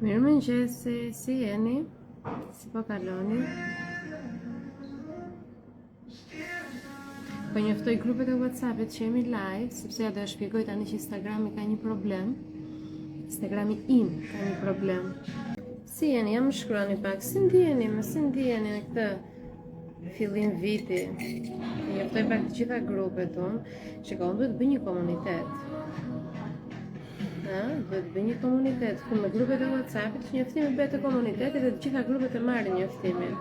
Mirëmëngjesi, si jeni? Si po kaloni? Po njoftoj grupet e WhatsAppit që jemi live, sepse ja do e shpjegoj tani që Instagrami ka një problem. Instagrami im ka një problem. Si jeni? Jam shkruani pak. Si ndjeni në këtë fillim viti? Njoftoj pak të gjitha grupet unë, që ka unë duhet të bëj një komunitet. Duhet të bëj një komunitet ku me grupet e WhatsAppit që njoftimi bëhet të komunitetit dhe të gjitha grupet e marrin njoftimin.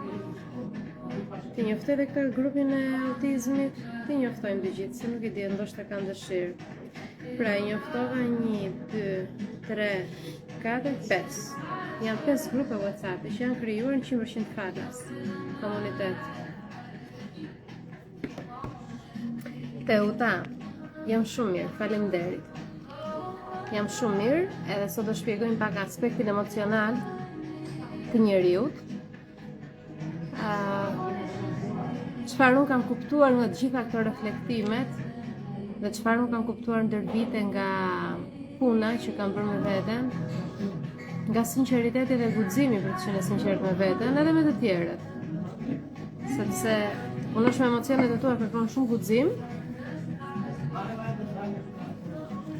Ti njoftoj edhe këtë grupin e autizmit, ti njoftojmë të gjithë, se nuk i di, ndoshta kanë dëshirë. Pra, njoftova 1, 2, 3, 4, 5. Janë 5 grupe WhatsApp që janë krijuar në 100% falas. Komunitet. Teuta, jam shumë mirë, faleminderit. Jam shumë mirë, edhe sot do shpjegojmë pak aspektin emocional të njeriut. Çfarë unë kam kuptuar nga të gjitha këto reflektimet dhe çfarë unë kam kuptuar ndër vite nga puna që kam bërë me veten, nga sinqeriteti dhe guximi për të qenë sinqert me veten edhe me të tjerët. Sepse unë me emocionet e tua kërkon shumë guxim,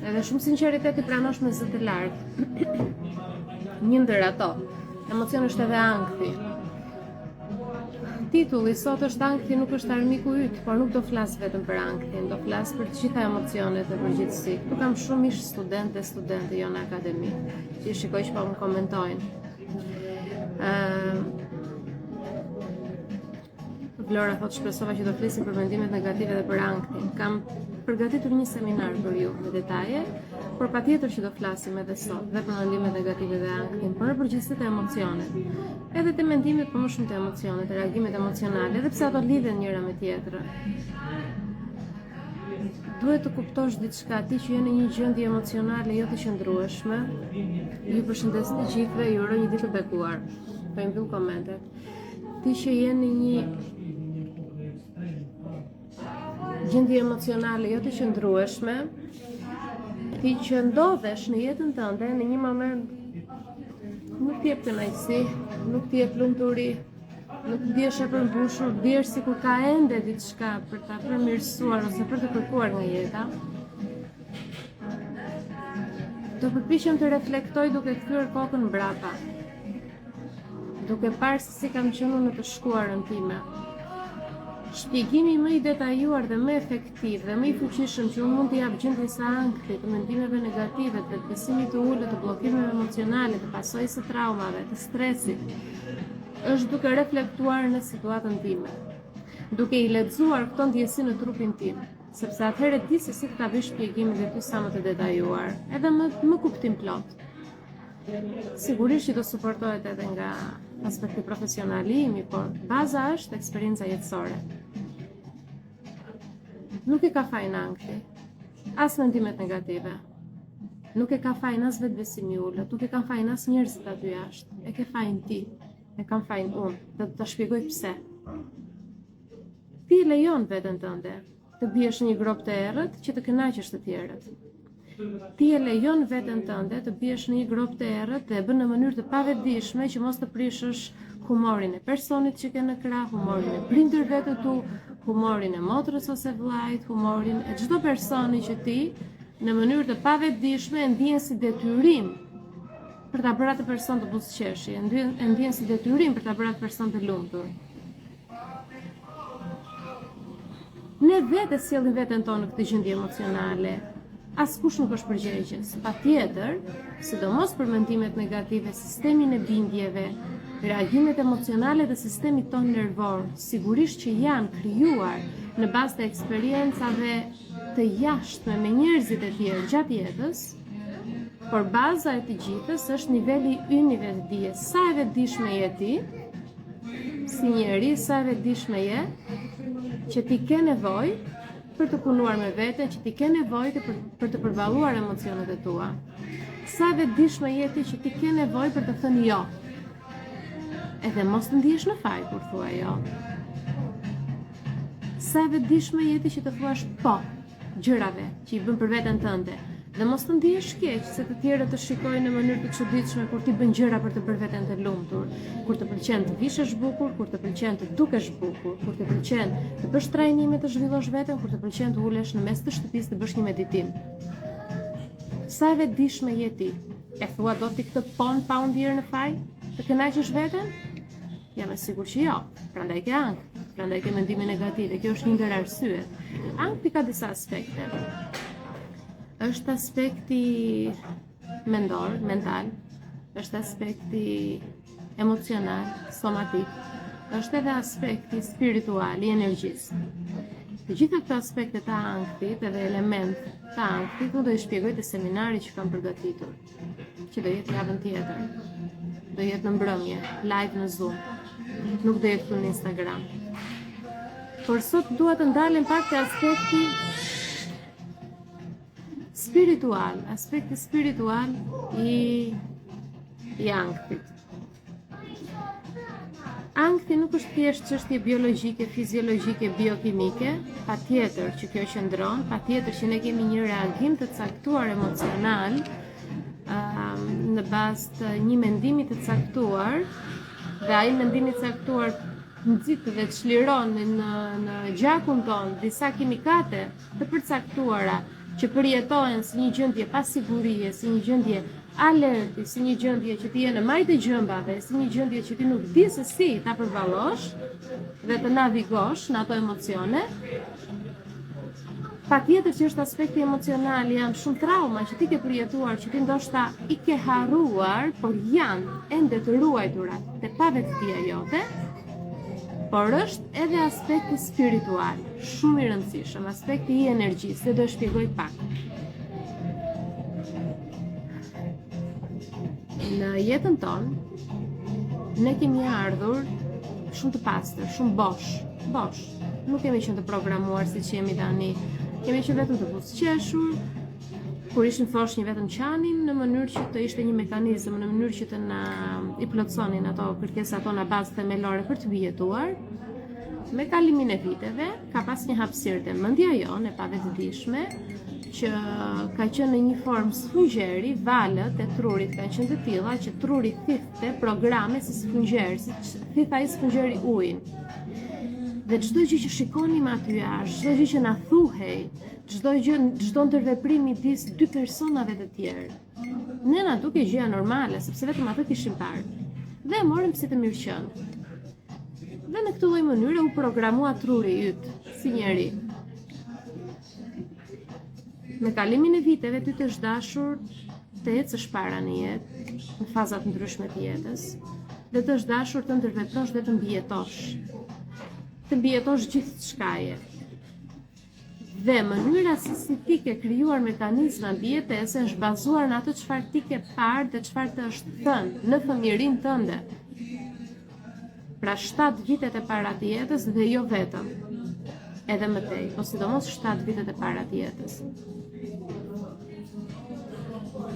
edhe shumë sinqeritet i pranosh me zë të lartë. Një ndër ato, emocion është edhe ankthi. Titulli sot është ankthi nuk është armiku yt, por nuk do flas vetëm për ankthin, do flas për të gjitha emocionet e përgjithësi. Këtu kam shumë mish studente jo në akademi, që i shikoj që po më komentojnë. Vlora thot shpresova që do flisim për mendimet negative dhe për ankthin. Kam përgatitur një seminar për ju me detaje, por patjetër që do flasim edhe sot dhe për mendimet negative dhe ankthin, por në përgjithësi të emocionet. Edhe të mendimet, por më shumë të emocionet, të reagimet emocionale, edhe pse ato lidhen njëra me tjetrën. Duhet të kuptosh diçka, ti që je në një gjendje emocionale jo të qëndrueshme. Ju përshëndes të gjithëve, ju uroj një ditë të bekuar. Po i mbyll komentet. Ti që je në një gjendje emocionale jo të qëndrueshme, ti që ndodhesh në jetën tënde në një moment nuk t'jep kënaqësi, nuk t'jep lumturi, nuk t'djesh e përmbushur, t'djesh sikur ka ende diçka për ta përmirësuar ose për të kërkuar nga jeta. Do përpiqem të reflektoj duke kthyer kokën mbrapa, duke parë se si kam qenë në të shkuarën time. Shpjegimi më i detajuar dhe më efektiv dhe më i fuqishëm që unë mund t'i jap gjendjes së ankthit, të mendimeve negative, të besimit të ulët, të bllokimeve emocionale, të pasojës së traumave, të stresit, është duke reflektuar në situatën time, duke i lexuar këto ndjesi në trupin tim, sepse atëherë di se si ta bëj shpjegimin dhe ty sa më të detajuar, edhe më kuptim plot. Sigurisht që do suportohet edhe nga aspekti profesional i imi, por baza është eksperienca jetësore. Nuk e ka fajin ankthi, as mendimet negative. Nuk e ka fajin as vetbesimi i ulët, nuk e ka fajin as njerëzit aty jashtë. E ke fajin ti, e kam fajin unë, dhe do ta shpjegoj pse. Ti e lejon veten tënde të biesh në një grop të errët që të kënaqësh të tjerët. Ti e lejon veten tënde të biesh në një grop të errët dhe e bën në mënyrë të pavetdijshme që mos të prishësh humorin e personit që ke në krah, humorin e prindërve të tu, humorin e motrës ose vllajt, humorin e çdo personi që ti në mënyrë të pavetdijshme e ndjen si detyrim për ta bërë atë person të buzëqeshi, e ndjen si detyrim për ta bërë atë person të lumtur. Ne vetë sjellim veten tonë në këtë gjendje emocionale. Askush nuk është përgjegjës. Patjetër, sidomos për mendimet negative, sistemin e bindjeve, reagimet emocionale dhe sistemi ton nervor, sigurisht që janë krijuar në bazë të eksperiencave të jashtme me njerëzit e tjerë gjatë jetës, por baza e të gjithës është niveli ynë i vetdijes. Sa e vetdijshme je ti, si njeri, sa e vetdijshme je që ti ke nevojë për të punuar me veten, që ti ke nevojë për të përballuar emocionet e tua. Sa vetdijshme je ti që ti ke nevojë për të thënë jo. Edhe mos të ndihesh në faj kur thua jo. Sa vetdijshme je ti që të thuash po gjërave që i bën për veten tënde. Dhe mos të ndihesh keq se të tjerët të shikojnë në mënyrë të çuditshme kur ti bën gjëra për të bërë veten të lumtur, kur të pëlqen të vishesh bukur, kur të pëlqen të dukesh bukur, kur të pëlqen të bësh trajnime të zhvillosh veten, kur të pëlqen të ulesh në mes të shtëpisë të bësh një meditim. Sa e vetëdijshme je ti? E thua do ti këtë pa u ndier në faj? Të kënaqësh veten? Jam e sigurt që jo. Prandaj ke ankth, prandaj ke mendime negative. Kjo është një ndër arsyet. Ankthi ka disa aspekte. Është aspekti mental, është aspekti emocional, somatik, është edhe aspekti spiritual i energjisë. Të gjitha këto aspekte të ankthit edhe element të ankthit unë do i shpjegoj të seminari që kam përgatitur, që do jetë javën tjetër. Do jetë në mbrëmje, live në Zoom, nuk do jetë këtu në Instagram. Por sot dua të ndalem pak te aspekti spiritual i ankthit. Ankthi nuk është thjesht çështje biologjike, fiziologjike, biokimike, patjetër që kjo qëndron, patjetër që ne kemi një reagim të caktuar emocional në bazë të një mendimi të caktuar, dhe ai mendimi i caktuar nxit dhe çliron në gjakun ton disa kimikate të përcaktuara që përjetohen si një gjendje pasigurie, si një gjendje alerti, si një gjendje që ti je në majtë e gjëmbave, si një gjendje që ti nuk di se si ta përballosh dhe të navigosh në ato emocione. Patjetër që është aspekti emocional, janë shumë trauma që ti ke përjetuar, që ti ndoshta i ke harruar, por janë ende të ruajtura te pavetësia jote. Por është edhe aspekti spiritual, shumë i rëndësishëm, aspekti i energjisë, dhe do e shpjegoj pak. Në jetën tonë, ne kemi ardhur shumë të pastër, shumë bosh. Nuk kemi qenë të programuar si që jemi tani. Kemi qenë vetëm të buzëqeshur, kur ishim foshnjë vetëm qanin në mënyrë që të ishte një mekanizëm, në mënyrë që të na i plotësonin ato kërkesat tona bazë themelore për të mbijetuar. Me kalimin e viteve, ka pas një hapësirë te mendja jonë e pavetëdijshme, që ka qenë në një formë sfungjeri, valët e trurit kanë qenë të tilla që truri thithte programe si sfungjer, si thith ai sfungjeri ujin. Dhe çdo gjë që shikonim aty jashtë, çdo gjë që na thuhej, çdo ndërveprim midis dy personave të tjerë, ne na duke gjëja normale, sepse vetëm atë kishim parë. Dhe e morëm si të mirëqenë. Dhe në këtë lloj mënyre u programua truri yt si njeri. Me kalimin e viteve ty të dashur të ecësh para në jetë, në fazat ndryshme të jetës, dhe të dashur të ndërveprosh dhe të mbijetosh. Të mbijetosh gjithçkaje. Dhe mënyra si ti ke krijuar mekanizma mbijetese është bazuar në atë çfarë ti ke parë dhe çfarë të është thënë në fëmijërinë tënde. Pra 7 vitet e para të jetës dhe jo vetëm. Edhe më tej, po sidomos 7 vitet e para të jetës.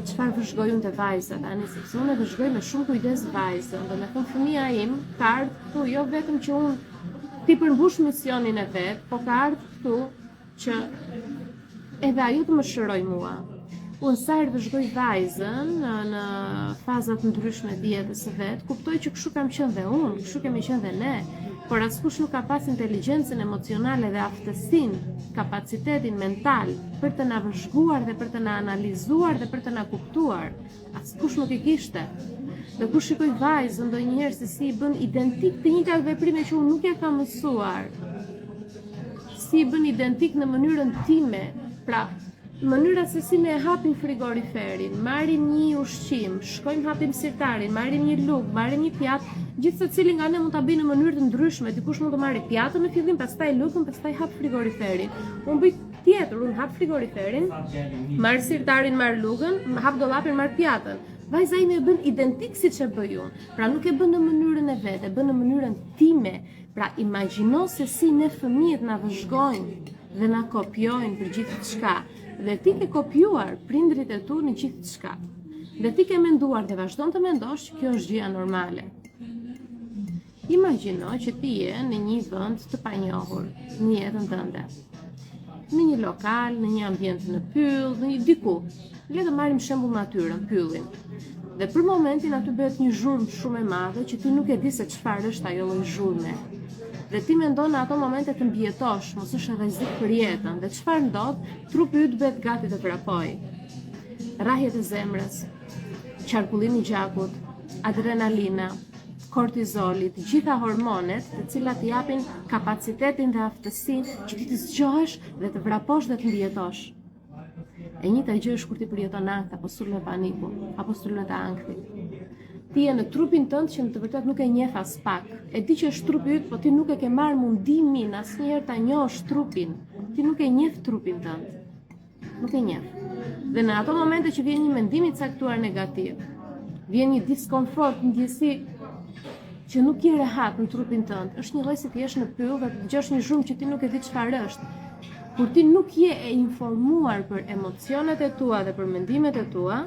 Çfarë vëzhgoj unë te vajza tani, sepse unë vëzhgoj me shumë kujdes vajzën, dhe me thënë fëmia im ka ardhur këtu jo vetëm që unë ti përmbush misionin e vet, po ka ardhur këtu që edhe ajo të më shëroj mua. Unë sa herë vëzhgoj vajzën në fazat ndryshme të jetës së vet, kuptoj që kështu kam qenë dhe unë, kështu kemi qenë dhe ne, por askush nuk ka pas inteligjencën emocionale dhe aftësinë, kapacitetin mental për të na vëzhguar dhe për të na analizuar dhe për të na kuptuar. Askush nuk e kishte. Dhe kur shikoj vajzën ndonjëherë se si i bën identik të njëjtat veprime që unë nuk ja kam mësuar, si i bën identik në mënyrën time, pra mënyra se si ne hapim frigoriferin, marrim një ushqim, shkojmë hapim sirtarin, marrim një lugë, marrim një pjatë, gjithë secili nga ne mund ta bëjë në mënyrë të ndryshme. Dikush mund të marrë pjatën në fillim, pastaj lugën, pastaj hap frigoriferin. Unë bëj tjetër, unë hap frigoriferin, marr sirtarin, marr lugën, hap dollapin, marr pjatën. Vajza ime e bën identik siç e bëj unë. Pra nuk e bën në mënyrën e vet, e bën në mënyrën time. Pra imagjino se si ne fëmijët na vëzhgojnë dhe na kopjojnë për gjithçka. Dhe ti ke kopjuar prindrit e tu në gjithçka. Dhe ti ke menduar dhe vazhdon të mendosh që kjo është gjëja normale. Imagjino që ti je në një vend të panjohur në jetën tënde. në një lokal, në një ambient në pyll, në një diku. Le të marrim shembull natyrën, pyllin. Dhe për momentin aty bëhet një zhurmë shumë e madhe që ti nuk e di se çfarë është ajo lloj zhurme. Dhe ti mendon në ato momente të mbjetosh, mos është rrezik për jetën. Dhe çfarë ndodh? Trupi yt bëhet gati të vrapojë. Rrahjet e zemrës, qarkullimi i gjakut, adrenalina, kortizoli, të gjitha hormonet të cilat japin kapacitetin dhe aftësinë që ti të zgjohesh dhe të vraposh dhe të mbjetosh. E njëjta gjë është kur ti përjeton ankth apo sulme paniku, apo sulme të ankthit. Ti je në trupin tënd që në të vërtetë nuk e njeh as pak. E di që është trupi yt, po ti nuk e ke marrë mundimin asnjëherë ta njohësh trupin. Ti nuk e njeh trupin tënd. Nuk e njeh. Dhe në ato momente që vjen një mendim i caktuar negativ, vjen një diskomfort, një ndjesi që nuk je rehat në trupin tënd, është një lloj si ti jesh në pyll dhe të dëgjosh një zhurmë që ti nuk e di çfarë është. Kur ti nuk je e informuar për emocionet e tua dhe për mendimet e tua,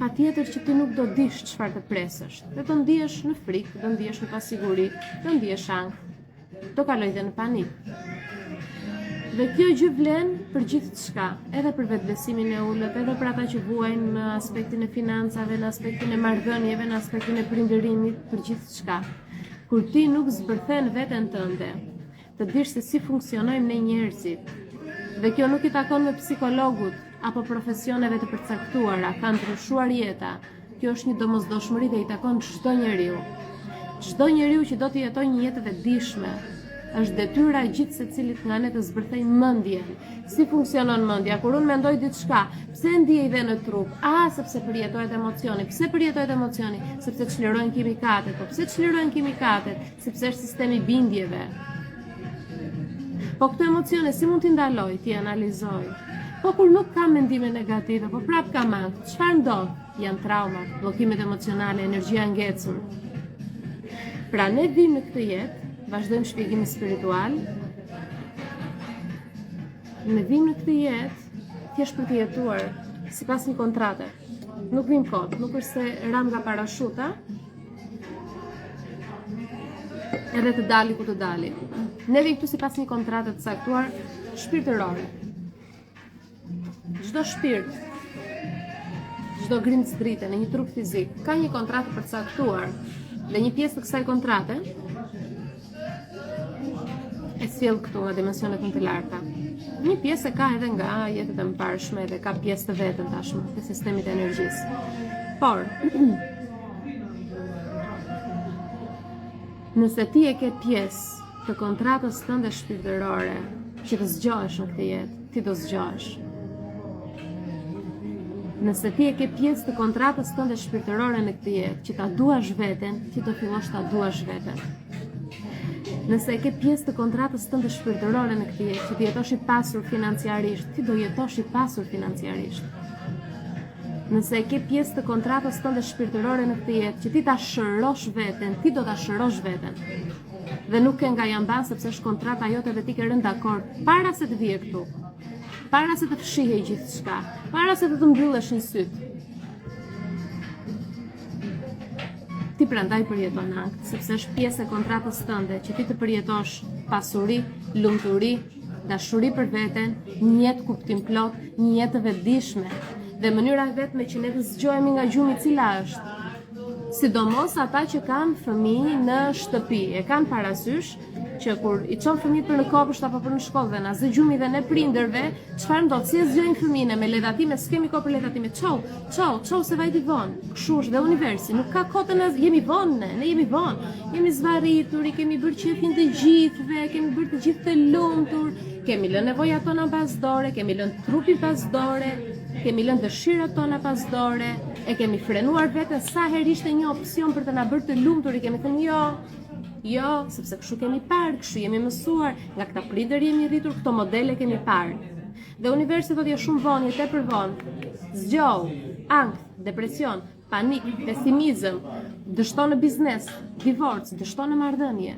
patjetër që ti nuk do dish çfarë të presësh. Dhe do ndihesh në frikë, do ndihesh në pasiguri, do ndihesh ankth, do kaloj dhe në panik. Dhe kjo gjë vlen për gjithçka, edhe për vetbesimin e ulët, edhe për ata që vuajnë në aspektin e financave, në aspektin e marrëdhënieve, në aspektin e prindërimit, për gjithçka. Kur ti nuk zbërthen veten tënde, të dish se si funksionojmë ne njerëzit. Dhe kjo nuk i takon me psikologut apo profesioneve të përcaktuara, ka ndryshuar jeta. Kjo është një domosdoshmëri dhe i takon çdo njeriu. Çdo njeriu që do të jetojë një jetë të vetëdijshme, është detyra e gjithë secilit nga ne të zbërthej mendjen. Si funksionon mendja? Kur unë mendoj diçka, pse ndiej dhe në trup? Sepse përjetohet emocioni. Pse përjetohet emocioni? Sepse çlirojnë kimikatet. Po pse çlirojnë kimikatet? Sepse është sistemi bindjeve. Po këto emocione si mund t'i ndaloj, t'i analizoj? Po kur nuk kam mendime negative, po prap kam ankth, çfarë ndodh? Janë traumat, bllokimet emocionale, energjia e ngecur. Pra ne vim në këtë jetë, vazhdojmë shpjegimin spiritual. Ne vim në këtë jetë thjesht për të jetuar sipas një kontrate. Nuk vim kot, nuk është se ram nga parashuta edhe të dali ku të dali. Ne vim këtu sipas një kontrate të caktuar shpirtërore. Çdo shpirt, çdo grimc drite në një trup fizik ka një kontratë përcaktuar dhe një pjesë të kësaj kontrate e sjell këtu nga dimensionet më të larta. Një pjesë e ka edhe nga jetët e mbarshme dhe ka pjesë të vetën tashmë të sistemit të energjisë. Por nëse ti e ke pjesë të kontratës tënde shpirtërore që të zgjohesh në këtë jetë, ti do zgjohesh. Nëse ti e ke pjesë të kontratës tënde shpirtërore në këtë jetë që ta duash veten, ti do fillosh ta duash veten. Nëse e ke pjesë të kontratës tënde shpirtërore në këtë jetë që ti jetosh i pasur financiarisht, ti do jetosh i pasur financiarisht. Nëse e ke pjesë të kontratës tënde shpirtërore në këtë jetë që ti ta shërosh veten, ti do ta shërosh veten. Dhe nuk ke nga jamban sepse është kontrata jote dhe ti ke rënë dakord para se të vije këtu. Para se të fshihej gjithçka, para se të mbyllesh në syt. Ti prandaj përjeton ankth, sepse është pjesë e kontratës tënde që ti të përjetosh pasuri, lumturi, dashuri për veten, një jetë kuptim plot, një jetë të vetëdijshme. Dhe mënyra vetme që ne të zgjohemi nga gjumi cila është? Sidomos ata që kanë fëmijë në shtëpi, e kanë parasysh që kur i çon fëmijët për në kopësht apo për në shkollë dhe na zë gjumi dhe ne prindërve, çfarë ndodh? Si e zgjojnë fëmijën me ledatime, s'kemi kohë për ledatime. Çau se vajti vonë. Kështu është dhe universi, nuk ka kohë të jemi vonë, ne jemi vonë. Jemi zvarritur, i kemi bërë qefin të gjithëve, kemi bërë të gjithë të lumtur, kemi lënë nevojat tona pasdore, kemi lënë trupin pasdore, kemi lënë dëshirat tona pasdore, e kemi frenuar veten sa herë ishte një opsion për të na bërë të lumtur, i kemi thënë jo, sepse kështu kemi parë, kështu jemi mësuar, nga këta prindër jemi rritur, këto modele kemi parë. Dhe universi thotë shumë vonë, tepër vonë. Zgjoh, ankth, depresion, panik, pesimizëm, dështon në biznes, divorc, dështon në marrëdhënie,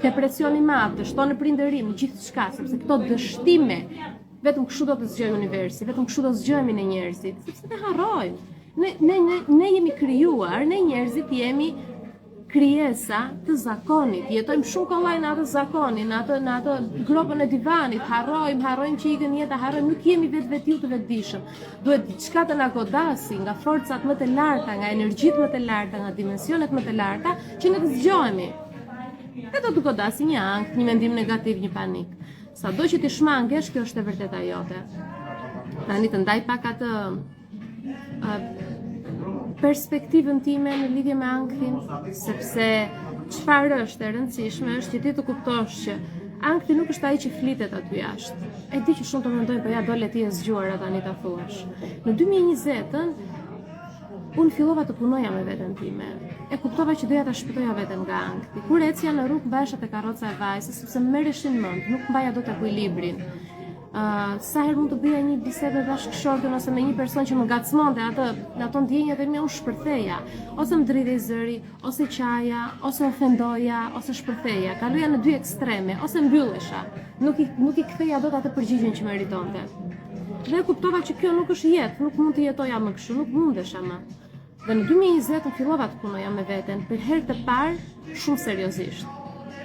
depresion i madh, dështon në prindërim, gjithçka, sepse këto dështime vetëm kështu do të zgjojë universi, vetëm kështu do zgjohemi ne njerëzit, sepse ne harrojmë. Ne jemi krijuar, ne njerëzit jemi krijesa të zakonit. Jetojmë shumë kollaj në atë zakonin, në atë gropën e divanit, harrojmë që ikën jeta, nuk jemi vetvetiw të vetëdijshëm. Duhet diçka të na godasi nga forcat më të larta, nga energjitë më të larta, nga dimensionet më të larta, që ne të zgjohemi. E do të godasi një ankth, një mendim negativ, një panik. Sado që ti shmangesh, kjo është e vërteta jote. Tani të ndaj pak atë perspektivën time në lidhje me ankthin, sepse çfarë është e rëndësishme është që ti të kuptosh që ankthi nuk është ai që flitet aty jashtë. E di që shumë të mendojnë, po ja dole ti e zgjuara tani ta thuash. Në 2020-ën unë fillova të punoja me veten time. E kuptova që doja ta shpëtoja veten nga ankthi. Kur ecja në rrugë mbahesha te karroca e vajzës, sepse më merreshin mend, nuk mbaja dot ekuilibrin. Sa herë mund të bëja një bisedë me bashkëshortën ose me një person që më ngacmonte ato ndjenjat e mia, unë shpërtheja, ose më dridhej zëri, ose qaja, ose ofendoja, ose shpërtheja. Kaloja në dy ekstreme, ose mbyllesha. Nuk i ktheja dot atë përgjigjen që meritonte. Dhe kuptova që kjo nuk është jetë, nuk mund të jetoja më kështu, nuk mundesha më. Dhe në 2020 fillova të punoja me veten, për herë të parë shumë seriozisht.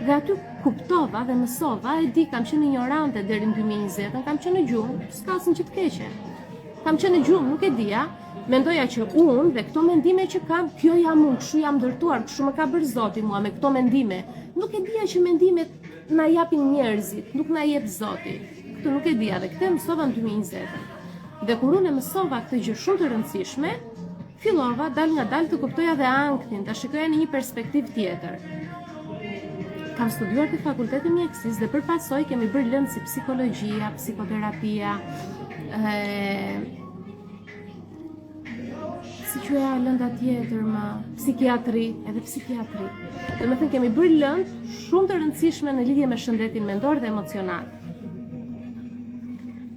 Dhe aty kuptova dhe mësova, e di, kam qenë ignorante deri në 2020, kam qenë në gjumë, s'ka asnjë që të keqe. Kam qenë në gjumë, nuk e dija, mendoja që unë dhe këto mendime që kam, kjo jam unë, kështu jam ndërtuar, kështu më ka bërë Zoti mua me këto mendime. Nuk e dija që mendimet na japin njerëzit, nuk na jep Zoti. Këtë nuk e dija dhe këtë e mësova në 2020. Dhe kur unë e mësova këtë gjë shumë të rëndësishme, fillova dal nga dal të kuptoja dhe ankthin, ta shikoja në një perspektivë tjetër. Kam studiuar te fakulteti mjekësisë dhe përpasoj kemi bërë lëndë si psikologjia, psikoterapia, si quaja lënda tjetër më, psikiatri, edhe psikiatri. Dhe me thënë kemi bërë lëndë shumë të rëndësishme në lidhje me shëndetin mendor dhe emocional.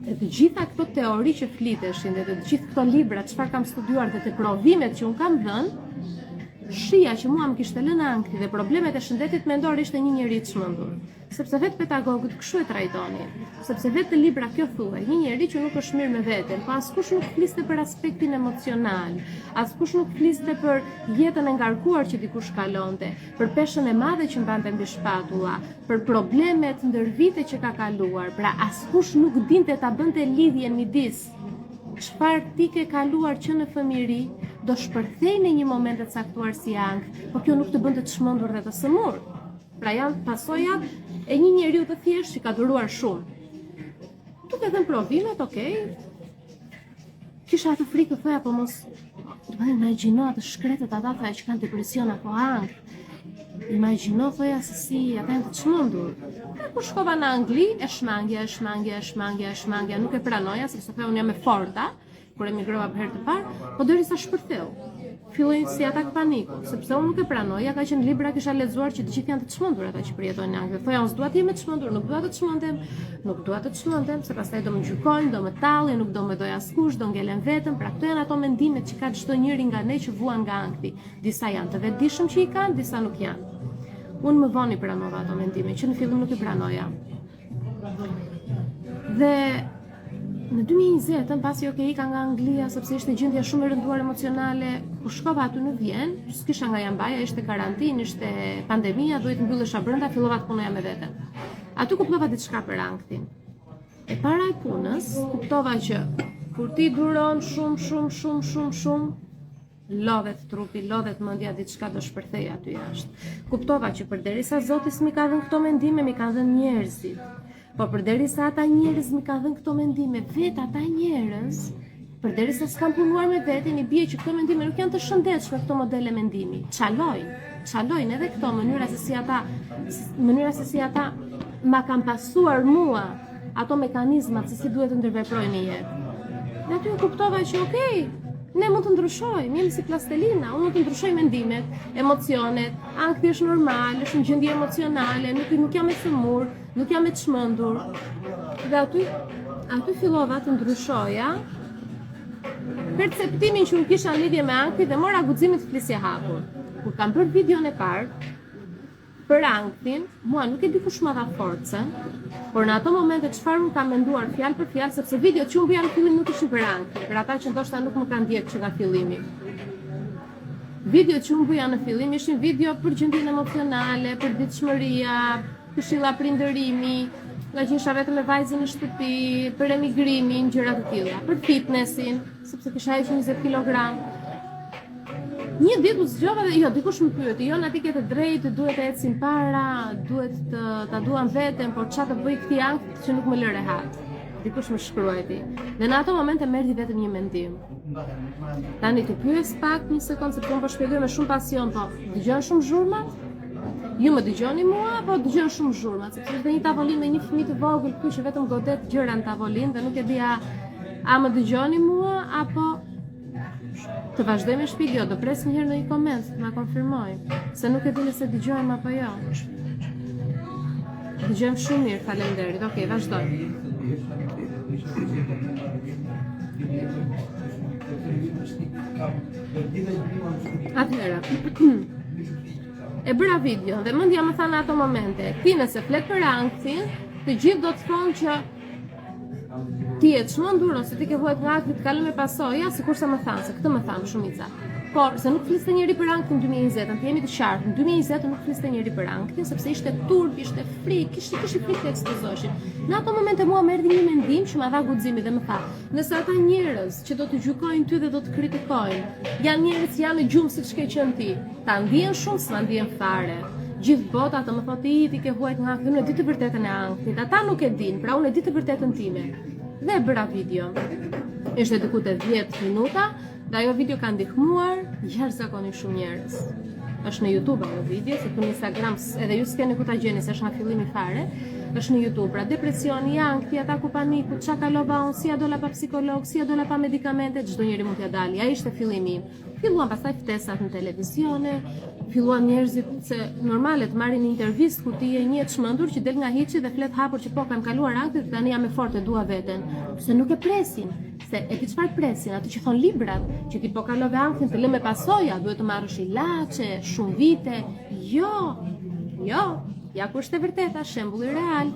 Dhe të gjitha këto teori që fliteshin dhe të gjithë këto libra çfarë kam studiuar dhe të provimet që unë kam dhënë, shija që mua më kishte lënë ankthi dhe problemet e shëndetit mendor ishte një njeri i çmendur. Sepse vetë pedagogët kështu e trajtonin. Sepse vetë libra kjo thuaj, një njeri që nuk është mirë me veten, po askush nuk fliste për aspektin emocional, askush nuk fliste për jetën e ngarkuar që dikush kalonte, për peshën e madhe që mbante mbi shpatulla, për problemet ndër vite që ka kaluar. Pra askush nuk dinte ta bënte lidhjen midis çfarë ti ke kaluar që në fëmijëri do shpërthej në një moment të caktuar si ankth, po kjo nuk të bën të çmendur dhe të sëmur. Pra janë pasojat e një njeriu të thjeshtë që ka duruar shumë. Duke dhënë provimet, okay. Kisha atë frikë, thoya, po mos, do të imagjino atë shkretët ata thoya që kanë depresion apo ankth. Imagjino, thoya, se si ata janë të çmendur. Kur shkova në Angli, e shmangja, nuk e pranoja, sepse thoya unë jam e forta, kur emigrova për herë të parë, po derisa shpërtheu. Filloi si atak paniku, sepse unë nuk e pranoja, ka qenë libra kisha lexuar që të gjithë janë të çmendur ata që përjetojnë ankth. Thoya unë s'dua të jem e çmendur, nuk dua të çmendem, se pastaj do më gjykojnë, do më tallin, nuk do më doj askush, do ngelen veten. Pra këto janë ato mendimet që ka çdo njeri nga ne që vuan nga ankthi. Disa janë të vetëdijshëm që i kanë, disa nuk janë. Unë më vonë i pranova ato mendime, që në fillim nuk i pranoja. Dhe në 2020, pasi ika nga Anglia, sepse ishte gjendja shumë e rënduar emocionale, kur shkova aty në Vjenë, s'kisha nga jambaja, ishte karantinë, ishte pandemia, duhet mbyllesha brenda, fillova të punoja me veten. Aty kuptova diçka për ankthin. E para e punës, kuptova që kur ti duron shumë, lodhet trupi, lodhet mendja, diçka do shpërthej aty jashtë. Kuptova që përderisa Zoti s'mi ka dhënë këto mendime, mi kanë dhënë njerëzit. Po përderisa ata njerëz mi kanë dhënë këto mendime, vetë ata njerëz, përderisa s'kan punuar me veten, i bie që këto mendime nuk janë të shëndetshme, këto modele mendimi. Çalojnë edhe këto mënyra se si ata ma kanë pasuar mua ato mekanizmat se si duhet të ndërveproj në jetë. Dhe aty kuptova që okay, ne mund të ndryshojmë, jemi si plastelina, unë mund të ndryshoj mendimet, emocionet, ankthi është normal, është një gjendje emocionale, nuk jam e sëmur, nuk jam e çmendur. Dhe aty fillova të ndryshoja perceptimin që unë kisha në lidhje me ankthi dhe mora guximin të flisje hapur. Kur kam bërë videon e parë për ankthin, mua nuk e di kush ma dha forcën, por në ato momente çfarë unë kam menduar fjalë për fjalë, sepse videot që unë bëja në fillim nuk ishin për ankth, për ata që ndoshta nuk më kanë ndjekur që nga fillimi. Videot që unë bëja në fillim ishin video për gjendjen emocionale, për ditëshmëria, këshilla prindërimi, nga që isha vetëm me vajzën në shtëpi, për emigrimin, gjëra të tilla, për fitnessin, sepse kisha hequr 20 kg. Një ditë u zgjova dhe dikush më pyeti, Nati ke të drejtë, duhet të ecim para, duhet ta duam veten, por çfarë të bëj këtij ankth që nuk më lë rehat. Dikush më shkruajti. Dhe në ato momente merrti vetëm një mendim. Tani të pyes pak një sekond, sepse unë po shpjegoj me shumë pasion, po dëgjon shumë zhurmat? Ju më dëgjoni mua apo dëgjon shumë zhurmat? Sepse është një tavolinë me një fëmijë të vogël këtu që vetëm godet gjëra në tavolinë dhe nuk e di a më dëgjoni mua apo të vazhdoj me shpjegoj, do pres një herë në një koment të ma konfirmoj, se nuk e di nëse dëgjojmë apo jo. Dëgjojmë shumë mirë, faleminderit. Okej, vazhdoj. Atëherë, e bëra video dhe mendja më tha në ato momente, ti nëse flet për ankthin, të gjithë do të thonë që ti e çmendur ose ti ke vuajt nga ankthi të kalon me pasoja, sikurse më thanë, se këtë më thanë shumica. Por se nuk fliste njëri për ankthin në 2020, të jemi të qartë, në 2020 nuk fliste njëri për ankthin, sepse ishte turp, ishte frikë, kishte frikë të ekspozoshin. Në ato momente mua më erdhi një mendim që më dha guximi dhe më tha, nëse ata njerëz që do të gjykojnë ty dhe do të kritikojnë, janë njerëz që janë në gjumë siç ke qenë ti, ta ndjen shumë, s'ma ndjen fare. Gjithë bota të më thotë ti ke vuajt nga ankthi, unë e di të vërtetën e ankthit, ata nuk e din, pra unë e di të vërtetën time. Dhe bëra video. Ishte diku te 10 minuta, dhe ajo video ka ndihmuar jashtëzakonisht shumë njerëz. Është në YouTube ajo video, se në Instagram edhe ju s'keni ku ta gjeni, se është nga fillimi fare. Është në YouTube. Pra depresioni, ankthi, ataku paniku, çka kalova unë, si ja dola pa psikolog, si ja dola pa medikamente, çdo njeri mund t'ia dalë. Ai ishte fillimi im. Filluan pastaj ftesat në televizione, filluan njerëzit se normale të marrin intervistë kur ti je një çmendur që del nga hiçi dhe flet hapur që po kam kaluar ankthit, tani jam e fortë, dua veten. Se nuk e presin. Se e ti çfarë presin? Ato që thon librat, që ti po kalove ankthin të lë me pasoja, duhet të marrësh ilaçe, shumë vite. Jo. Ja ku është e vërteta, shembulli real.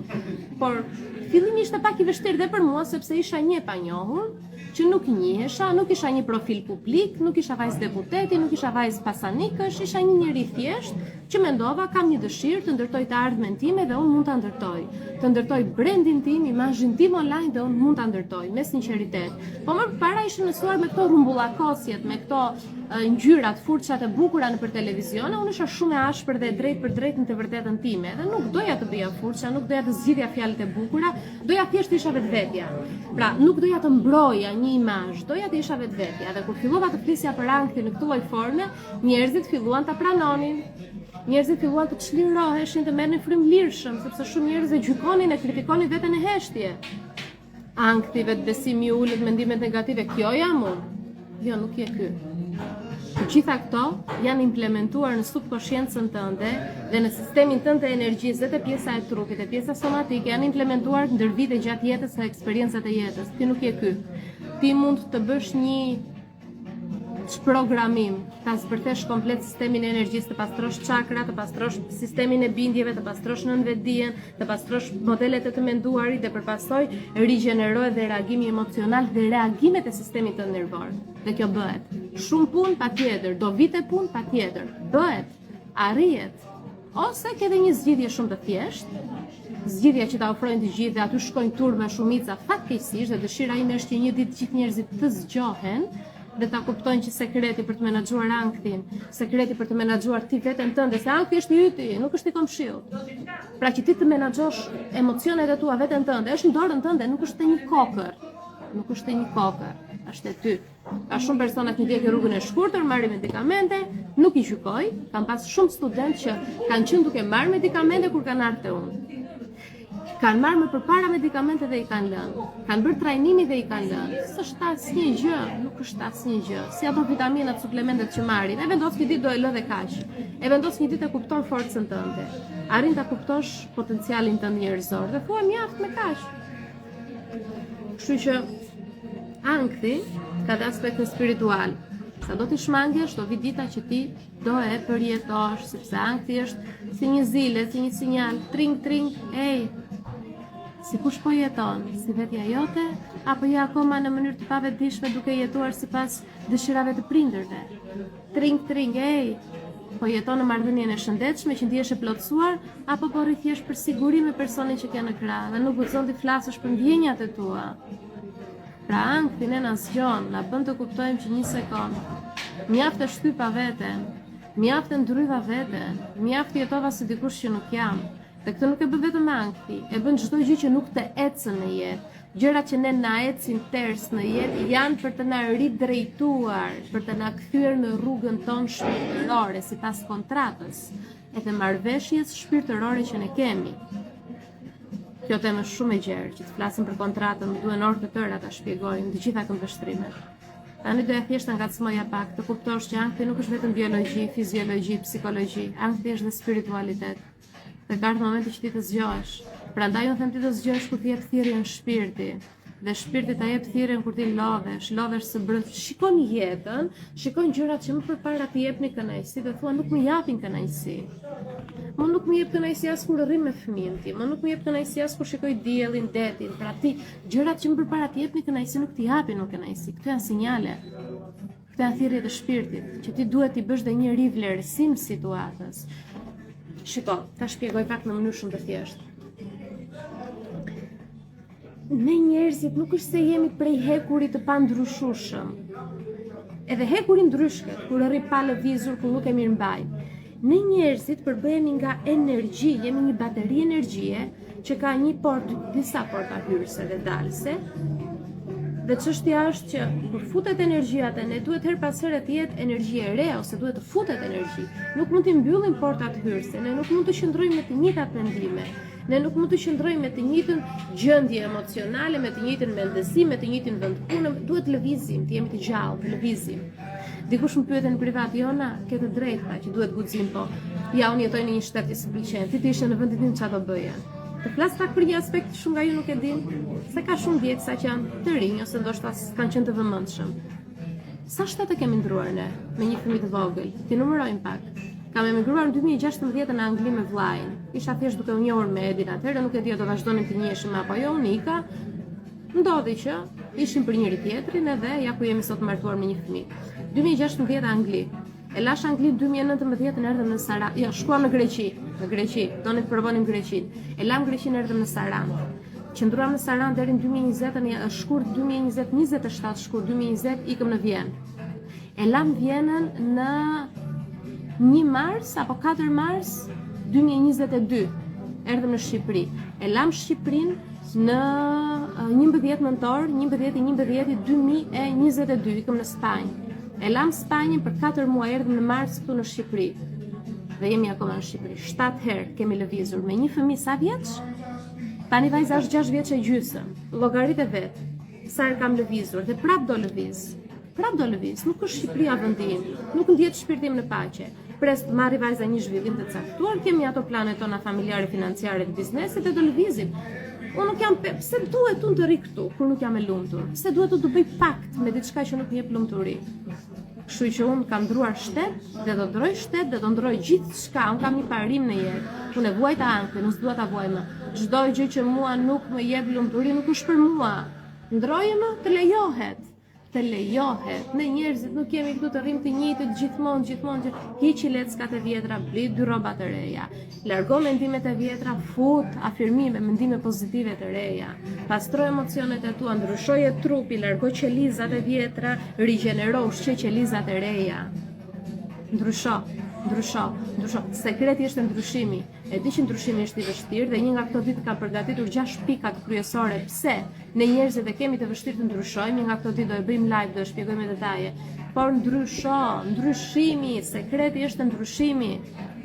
Por fillimi ishte pak i vështirë dhe për mua sepse isha një e panjohur, që nuk njihesha, nuk isha një profil publik, nuk isha vajzë deputeti, nuk isha vajzë pasanikësh, isha një njeri thjesht që mendova kam një dëshirë të ndërtoj të ardhmen time dhe unë mund ta ndërtoj. Të ndërtoj brandin tim, imazhin tim online dhe unë mund ta ndërtoj me sinqeritet. Po më përpara isha mësuar me këto rrumbullakosjet, me këto ngjyrat, furçat e bukura nëpër televizion, unë isha shumë e ashpër dhe drejt për drejt në të vërtetën time, dhe nuk doja të bëja furça, nuk doja të zgjidhja fjalët e bukura, doja thjesht të isha vetvetja. Pra, nuk doja të mbroja një imazh, doja të isha vetvetja. Dhe kur fillova të flisja për ankthin në këtë lloj forme, njerëzit filluan ta pranonin. Njerëzit filluan të çliroheshin, të merrnin frymëlirshëm, sepse shumë njerëz e gjykonin e kritikonin veten e heshtje. Ankthi, vetbesimi i ulët, mendimet negative, kjo jam unë. Jo, nuk je ky. Të gjitha këto janë implementuar në subkonsciencën tënde dhe në sistemin tënd të energjisë dhe të pjesa e trupit, e pjesa somatike janë implementuar ndër vite gjatë jetës dhe eksperiencat e jetës. Ti nuk je ky. Ti mund të bësh një programim, ta zbërthesh komplet sistemin e energjisë, të pastrosh çakrat, të pastrosh sistemin e bindjeve, të pastrosh nënvetdijen, të pastrosh modelet e të menduarit dhe përpasoj rigjenerohet dhe reagimi emocional dhe reagimet e sistemit të nervor. Dhe kjo bëhet. Shumë punë patjetër, do vite punë patjetër. Bëhet, arrihet. Ose ke edhe një zgjidhje shumë të thjeshtë, zgjidhja që ta ofrojnë të gjithë dhe aty shkojnë turma shumica fatkeqësisht dhe dëshira ime është që një ditë gjithë njerëzit të zgjohen dhe ta kuptojnë që sekreti për të menaxhuar ankthin, sekreti për të menaxhuar ti veten tënde, se ankthi është i yti, nuk është i komshiut. Pra që ti të menaxhosh emocionet e tua veten tënde, është në dorën tënde, nuk është te një kokër. Nuk është te një kokër, është te ty. Ka shumë persona që ndjekin rrugën e shkurtër, marrin medikamente, nuk i gjykoj. Kam pas shumë studentë që kanë qenë duke marrë medikamente kur kanë ardhur te unë. Kanë marrë më përpara medikamente dhe i kanë lënë. Kanë bërë trajnimi dhe i kanë lënë. S'është asnjë gjë, nuk është asnjë gjë. Si ato vitaminat, suplementet që marrin, e vendos një ditë do e lë dhe kaq. E vendos një ditë e kupton forcën tënde. Arrin ta kuptosh potencialin tënd njerëzor dhe thua mjaft me kaq. Kështu që ankthi ka dhe aspektin spiritual. Sa do t'i shmangesh, do vi dita që ti do e përjetosh, sepse ankthi është si një zile, si një sinjal, tring tring, ej. Sikush po jeton, si vetja jote, apo je akoma në mënyrë të pavetëdijshme duke jetuar sipas dëshirave të prindërve. Tring, ej, po jeton në marrëdhënien e shëndetshme që ndihesh e plotësuar, apo po rrithjesh për siguri me personin që ke në krah dhe nuk guxon të flasësh për ndjenjat e tua. Pra ankthi ne na zgjon, na bën të kuptojmë që një sekond, mjaft të shtypa veten, mjaft të ndryva veten, mjaft të jetova si dikush që nuk jam. Dhe këtë nuk e bën vetëm ankthi, e bën çdo gjë që nuk të ecën në jetë. Gjërat që ne na ecin ters në jetë janë për të na ridrejtuar, për të na kthyer në rrugën tonë shpirtërore sipas kontratës e të marrëveshjes shpirtërore që ne kemi. Kjo temë është shumë e gjerë, që të flasim për kontratën, më duhen orë të tëra ta shpjegojmë të gjitha këmbështrimet. Tani do e thjesht ta ngacmoja pak, të kuptosh që ankthi nuk është vetëm biologji, fiziologji, psikologji, ankthi është dhe spiritualitet. Dhe ka ardhur momenti që ti të zgjohesh. Prandaj unë them ti të zgjohesh kur ti jep thirrjen shpirti. Dhe shpirti ta jep thirrjen kur ti lodhesh së brenda. Shikon jetën, shikon gjërat që më përpara ti jepni kënaqësi dhe thua nuk më japin kënaqësi. Më nuk më jep kënaqësi as kur rrim me fëmijën tim, më nuk më jep kënaqësi as kur shikoj diellin, detin. Pra ti, gjërat që më përpara ti jepni kënaqësi nuk ti japin më kënaqësi. Këto janë sinjale. Këto janë thirrje të shpirtit, që ti duhet t'i bësh dhe një rivlerësim situatës. Shiko, ta shpjegoj pak në mënyrë shumë të thjeshtë. Ne njerëzit nuk është se jemi prej hekurit të pandryshueshëm. Edhe hekuri ndryshket, kur rri pa lëvizur, kur nuk e mirëmbajmë. Ne njerëzit përbëhemi nga energji, jemi një bateri energjie që ka disa porta hyrëse dhe dalëse. Dhe çështja është që kur futet energjia te ne duhet her pas here të jetë energji e re ose duhet të futet energji. Nuk mund të mbyllim portat hyrëse, ne nuk mund të qëndrojmë me të njëjtat mendime. Ne nuk mund të qëndrojmë me të njëjtën gjendje emocionale, me të njëjtën mendësi, me të njëjtin vend pune, duhet lëvizim, të jemi të gjallë, të lëvizim. Dikush më pyet në privat, Jona, ke të drejtë që duhet guxim, po ja unë jetoj në një shtet që s'pëlqen, ti ishe në vendin tim çfarë do bëje? Të flas pak për një aspekt shumë nga ju nuk e din, se ka shumë vjet sa që janë të rinj ose ndoshta kanë qenë të vëmendshëm. Sa shtete kemi ndruar ne me një fëmijë të vogël? Ti numërojmë pak. Kam emigruar në 2016 në Angli me vllajin. Isha thjesht duke u njohur me Edin atëherë, nuk e di do vazhdonim të njiheshim apo jo, unë ika. Ndodhi që ishim për njëri tjetrin edhe ja ku jemi sot martuar me një fëmijë. 2016 Angli. E lash Anglinë 2019 erdhëm në Saran. Jo, shkuam në Greqi. Doni të provonim Greqinë. E lam Greqinë erdhëm në Saran. Qëndruam në Saran deri në 2020, në shkurt 2020, 27 shkurt 2020 ikëm në Vjenë. E lam Vjenën në 1 mars apo 4 mars 2022. Erdhëm në Shqipëri. E lam Shqipërinë në 11 nëntor, 11 2022 ikëm në Spanjë. E lam Spanjën për 4 muaj, erdhëm në mars këtu në Shqipëri. Dhe jemi akoma në Shqipëri. 7 herë kemi lëvizur me një fëmijë sa vjeç? Tani vajza është 6 vjeç e gjysmë. Llogarit e vet. Sa herë kam lëvizur dhe prap do lëviz. Nuk është Shqipëria vendi im. Nuk ndihet shpirti im në paqe. Pres të marri vajza një zhvillim të caktuar, kemi ato planet tona familjare, financiare, të biznesit dhe do lëvizim. Unë nuk jam pse duhet unë të rri këtu kur nuk jam e lumtur? Pse duhet të bëj pakt me diçka që nuk jep lumturi? Kështu që unë kam ndruar shtet dhe do ndroj shtet dhe do ndroj gjithçka. Unë kam një parim në jetë. Unë e vuaj ta ankthi, nuk dua ta vuaj më. Çdo gjë që mua nuk më jep lumturi nuk është për mua. Ndroje më, të lejohet. Ne njerëzit nuk kemi këtu të rrim të njëjtët gjithmonë. Hiqi leckat e vjetra, bli 2 rroba të reja. Largo mendimet e vjetra, fut afirmime, mendime pozitive të reja. Pastro emocionet e tua, ndryshoje trupi, largo qelizat e vjetra, rigjenero, ushqe qelizat e reja. Ndrysho. Sekreti është ndryshimi. E di që ndryshimi është i vështirë dhe një nga këto ditë ka përgatitur 6 pikat kryesore pse ne njerëzit e kemi të vështirë të ndryshojmë. Një nga këto ditë do e bëjmë live, do e shpjegojmë me detaje. Por ndryshimi, sekreti është ndryshimi.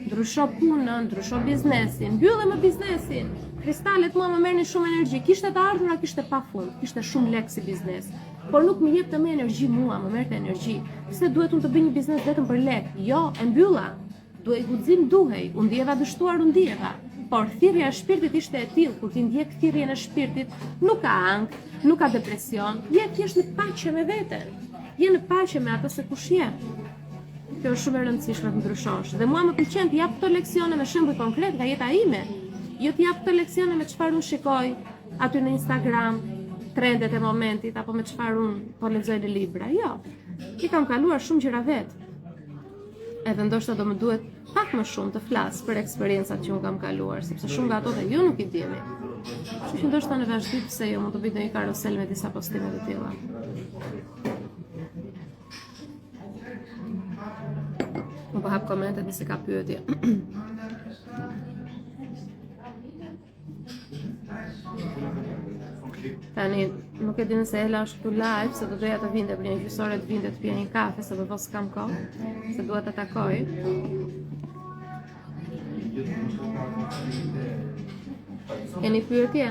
Ndrysho punën, ndrysho biznesin, mbyllë më biznesin. Kristalet mua më merrnin shumë energji. Kishte të ardhura, kishte pafund, kishte shumë lekë si biznes. Por nuk më jep të më energji mua, më merrte energji. Pse duhet unë të bëj një biznes vetëm për lekë? Jo, e mbylla. Duhet guxim duhej, u ndjeva dështuar, u ndjeva. Por thirrja e shpirtit ishte e tillë, kur ti ndjek thirrjen e shpirtit, nuk ka ankth, nuk ka depresion, je thjesht në paqe me veten. Je në paqe me atë se kush je. Kjo është shumë e rëndësishme të ndryshosh. Dhe mua më pëlqen të jap këto leksione me shembuj konkret nga jeta ime. Jo të jap këto leksione me çfarë unë shikoj aty në Instagram trendet e momentit apo me çfarë unë po lexoj në libra. Jo. I kam kaluar shumë gjëra vet. Edhe ndoshta do më duhet pak më shumë të flas për eksperiencat që unë kam kaluar, sepse shumë nga ato dhe ju nuk I dini. Kështu që ndoshta në vazhdim pse jo mund të bëj ndonjë karosel me disa postime të tilla. Më po hap komentet nëse ka pyetje. Tani, nuk e di nëse Ela është këtu live, se do doja të vinte për një gjysore të vinte të pije një kafe, se do s'kam kohë, se dua të takoj. Keni pyetje?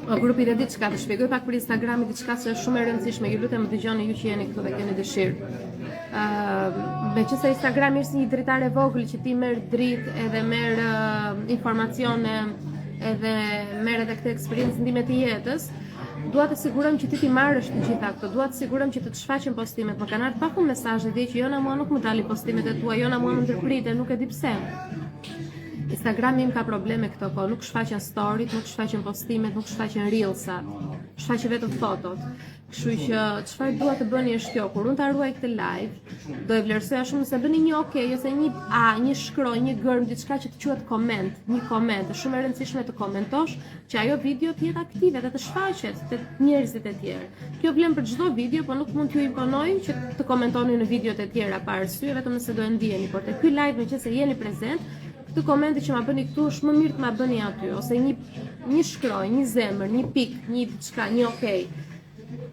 O grupi dhe diçka, të shpjegoj pak për Instagrami diçka se është shumë e rëndësishme, ju lutem më dëgjoni ju që jeni këtu dhe keni dëshirë. Meqense Instagrami është një dritar e vogël që ti merr dritë edhe merr informacione edhe merr edhe këtë eksperiencë ndime të jetës, dua të sigurojmë që ti marrësh të gjitha këto, dua të sigurojmë që të shfaqen postimet. Më kanë ardhur pakun mesazhe dhe që jona mua nuk më dalin postimet e tua, jona mua më ndërprite, nuk e di pse. Instagrami im ka probleme këto kohë, nuk shfaqen storyt, nuk shfaqen postimet, nuk shfaqen reelsat, shfaqen vetëm fotot. Kështu që çfarë dua të bëni është kjo, kur unë ta ruaj këtë live, do e vlerësoja shumë nëse bëni një okay ose një shkroj, një gërm, diçka që të quhet koment, një koment, është shumë e rëndësishme të komentosh që ajo video të jetë aktive dhe të shfaqet te njerëzit e tjerë. Kjo vlen për çdo video, por nuk mund t'ju imponoj që të komentoni në videot e tjera pa arsye, vetëm nëse do e ndjeni, por te ky live nëse jeni prezent, këtë komente që ma bëni këtu është më mirë të ma bëni aty, ose një shkroj, një zemër, një pik, një diçka, një okay.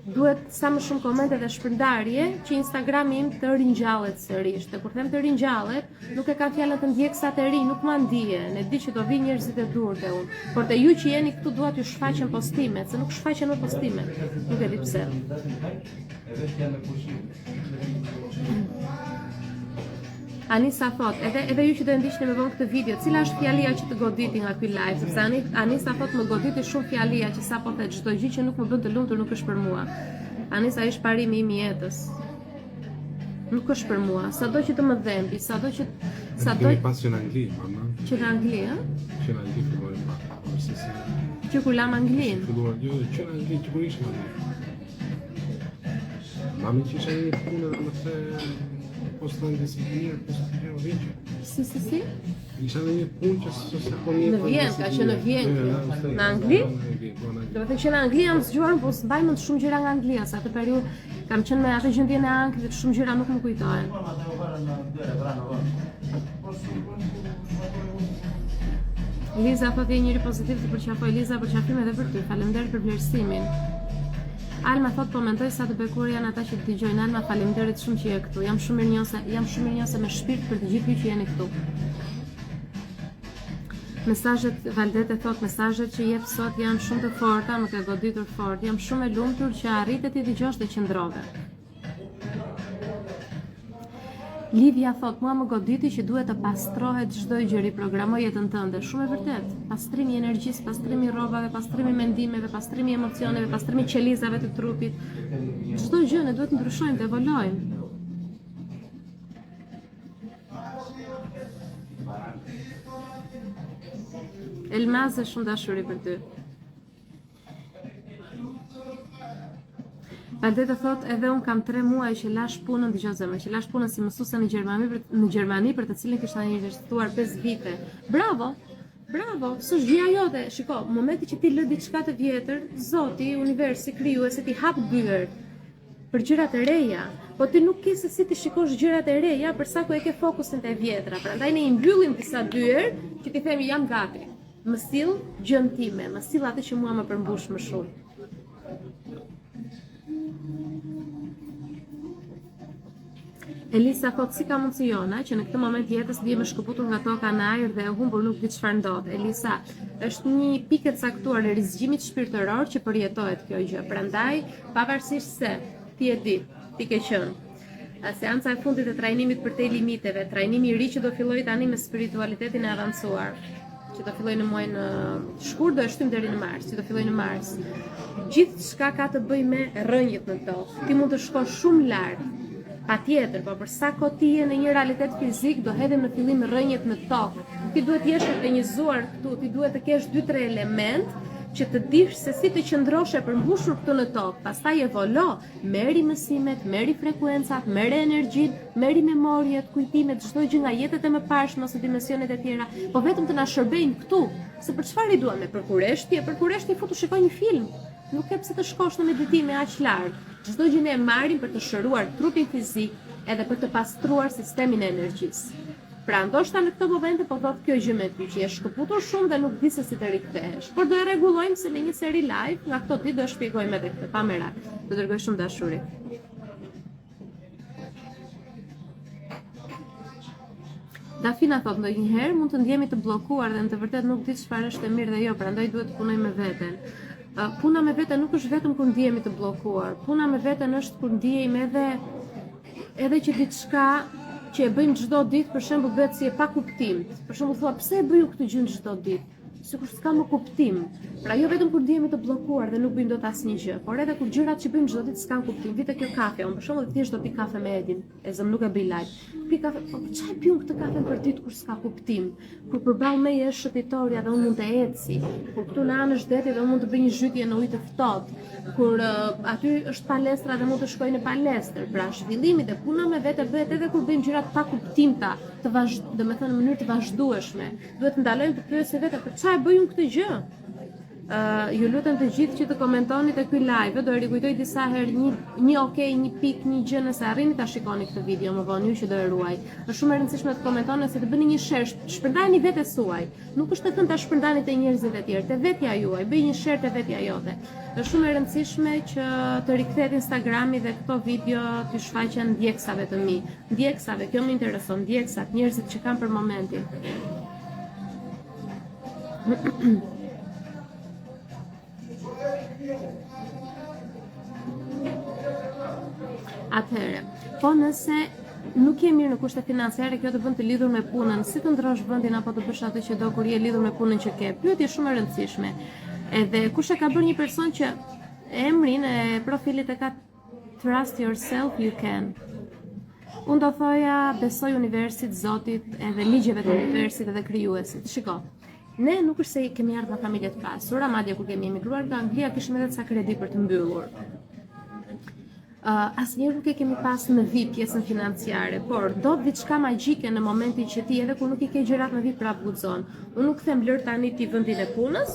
Duhet sa më shumë komente dhe shpërndarje që Instagrami im të ringjallet sërish. Dhe kur them të ringjallet, nuk e kam fjalën të ndjekësat e ri, nuk ma ndihen. E di që do vi njerëzit e dur te unë. Por te ju që jeni këtu dua t'ju shfaqen postimet, se nuk shfaqen më postimet. Nuk e di pse. Anisa thot, edhe ju që do ndiqni me vonë këtë video, cila është fjalia që të goditi nga ky live, sepse Anisa thot më goditi shumë fjalia që sapo the çdo gjë që nuk më bën të lumtur nuk është për mua. Anisa është parimi im I jetës. Nuk është për mua. Sado që të më dhembi, sado Kemi pas që në Angli, mama. Që në Angli, ë? Që në Angli filluar pak. Që kur lam Anglin. Filluar që në Angli që kur ishim Angli. Mami që isha një punë dhe më the post në disiplinirë, post të gjë vjeqë. Si? Isha në një punë që së po një... Në Vjen, ka që në Vjen kjo. Në Angli? Do të që në Angli jam zgjuar, po s'mbaj më të shumë gjëra nga Anglia, sa atë periudhë kam qenë me atë gjendjen e ankit dhe shumë gjëra nuk më kujtohen. Liza thotë njëri pozitiv të përqafoj, Liza përqafim edhe për ty, faleminderit për vlerësimin. Alma thot po mendoj sa të bekuar janë ata që të dëgjojnë. Alma, faleminderit shumë që je këtu. Jam shumë mirënjohëse me shpirt për të gjithë ju që jeni këtu. Mesazhet Valdete thot mesazhet që jep sot janë shumë të forta, më ka goditur fort. Jam shumë e lumtur që arritet të dëgjosh dhe qëndrove. Livia thot, mua më goditi që duhet të pastrohet çdo gjë, riprogramoj jetën tënde. Shumë e vërtet. Pastrimi I energjisë, pastrimi I rrobave, pastrimi I mendimeve, pastrimi I emocioneve, pastrimi I qelizave të trupit. Çdo gjë ne duhet të ndryshojmë, të evolojmë. Elmaz është shumë dashuri për ty. Valdeta thot, edhe unë kam 3 muaj që lash punën, dëgjoj zemër, që lash punën si mësuese në Gjermani për të cilin kisha investuar 5 vite. Bravo! Bravo! S'është gjëja jote. Shiko, në momentin që ti lë diçka të vjetër, Zoti, universi, krijuesi ti hap dyert për gjërat e reja. Po ti nuk ke se si ti shikosh gjërat e reja për sa ku e ke fokusin te vjetra. Prandaj ne I mbyllim disa dyert që ti themi jam gati. Më sill gjën time, më sill atë që mua më përmbush më shumë. Elisa thot si ka mundsi jona që në këtë moment jetës bie më shkëputur nga toka në ajër dhe e humbur nuk di çfarë ndodh. Elisa, është një pikë e caktuar e rizgjimit shpirtëror që përjetohet kjo gjë. Prandaj, pavarësisht se ti e di, ti ke qenë. Seanca e fundit e trajnimit për te limiteve, trajnimi I ri që do filloj tani me spiritualitetin e avancuar, që do filloj në muajin shkurt, do e shtym deri në mars, që do filloj në mars. Gjithçka ka të bëjë me rrënjët në tokë. Ti mund të shkosh shumë lart. Patjetër, po për sa kohë ti je në një realitet fizik, do hedhim në fillim rrënjët në tokë. ti duhet jesh organizuar këtu, ti duhet të kesh 2-3 element që të dish se si të qëndrosh e përmbushur këtu në tokë, pastaj evolo, merri mësimet, merri frekuencat, merri energjinë, merri memorjet, kujtimet, çdo gjë nga jetët e mëparshme ose dimensionet e tjera, po vetëm të na shërbejnë këtu. Se për çfarë i duam? Për kurreshtje, për kurreshtje futu shikoj një film. Nuk ke pse të shkosh në meditime aq larg. Çdo gjë ne e marrim për të shëruar trupin fizik edhe për të pastruar sistemin e energjisë. Pra ndoshta në këtë momente po thot kjo gjë me ty që je shkëputur shumë dhe nuk di se si të rikthehesh. Por do e rregullojmë se në një seri live nga këto ditë do e shpjegojmë edhe këtë pa merak. Do dërgoj shumë dashuri. Dafina thot ndonjëherë mund të ndjehemi të bllokuar dhe në të vërtetë nuk di çfarë është e mirë dhe jo, prandaj duhet të punoj me veten. Puna me veten nuk është vetëm kur ndjehemi të bllokuar. Puna me veten është kur ndjehemi edhe që diçka që e bëjmë çdo ditë, për shembull bëhet si e pa kuptim. Për shembull thua, pse e bëj këtë gjë çdo ditë? Sikur s'ka më kuptim. Pra jo vetëm kur ndjehemi të bllokuar dhe nuk bëjmë dot asnjë gjë, por edhe kur gjërat që bëjmë çdo ditë s'kan kuptim. Vite kjo kafe, unë për shembull thjesht do pi kafe me Edin, e zëm nuk e bëj live. Pi kafe, po çfarë pi unë këtë kafe për ditë kur s'ka kuptim? Kur përballë meje është shëtitoria dhe unë mund të eci, kur këtu në anë është deti dhe unë mund të bëj një zhytje në ujë të ftohtë, kur aty është palestra dhe mund të shkoj në palestër. Pra zhvillimi dhe puna me vete bëhet edhe kur bëjmë gjërat pa kuptimta, domethënë në mënyrë të vazhdueshme. Duhet të ndalojmë të pyesë vetë për çfarë bëj unë këtë gjë. Ju lutem të gjithë që të komentoni te ky live, do e rikujtoj disa herë një okay, një pik, një gjë nëse arrini ta shikoni këtë video më vonë, ju që do e ruaj. Është shumë e rëndësishme të komentoni se të bëni një share, shpërndani vetes suaj. Nuk është të thënë ta shpërndani te njerëzit e tjerë, te vetja juaj, bëj një share te vetja jote. Është shumë e rëndësishme që të rikthehet Instagrami dhe këto video të shfaqen ndjeksave të mi. Ndjeksave, kjo më intereson, ndjeksat, njerëzit që kanë për momentin. Atëherë, po nëse nuk je mirë në kushte financiare, kjo të bën të lidhur me punën, si të ndrosh vendin apo të bësh atë që do kur je lidhur me punën që ke. Pyetje shumë e rëndësishme. Edhe kush e ka bërë një person që emrin e profilit e ka Trust yourself you can. Unë do thoja besoj universit, Zotit, edhe ligjeve të universit edhe krijuesit. Shiko. Ne nuk është se kemi ardhur nga familje të pasura, madje kur kemi emigruar nga Anglia kishim edhe ca kredi për të mbyllur. Asnjëherë nuk e kemi pas në vit pjesën financiare, por do diçka magjike në momentin që ti edhe kur nuk i ke gjërat në vit prap guxon. Unë nuk them lër tani ti vendin e punës,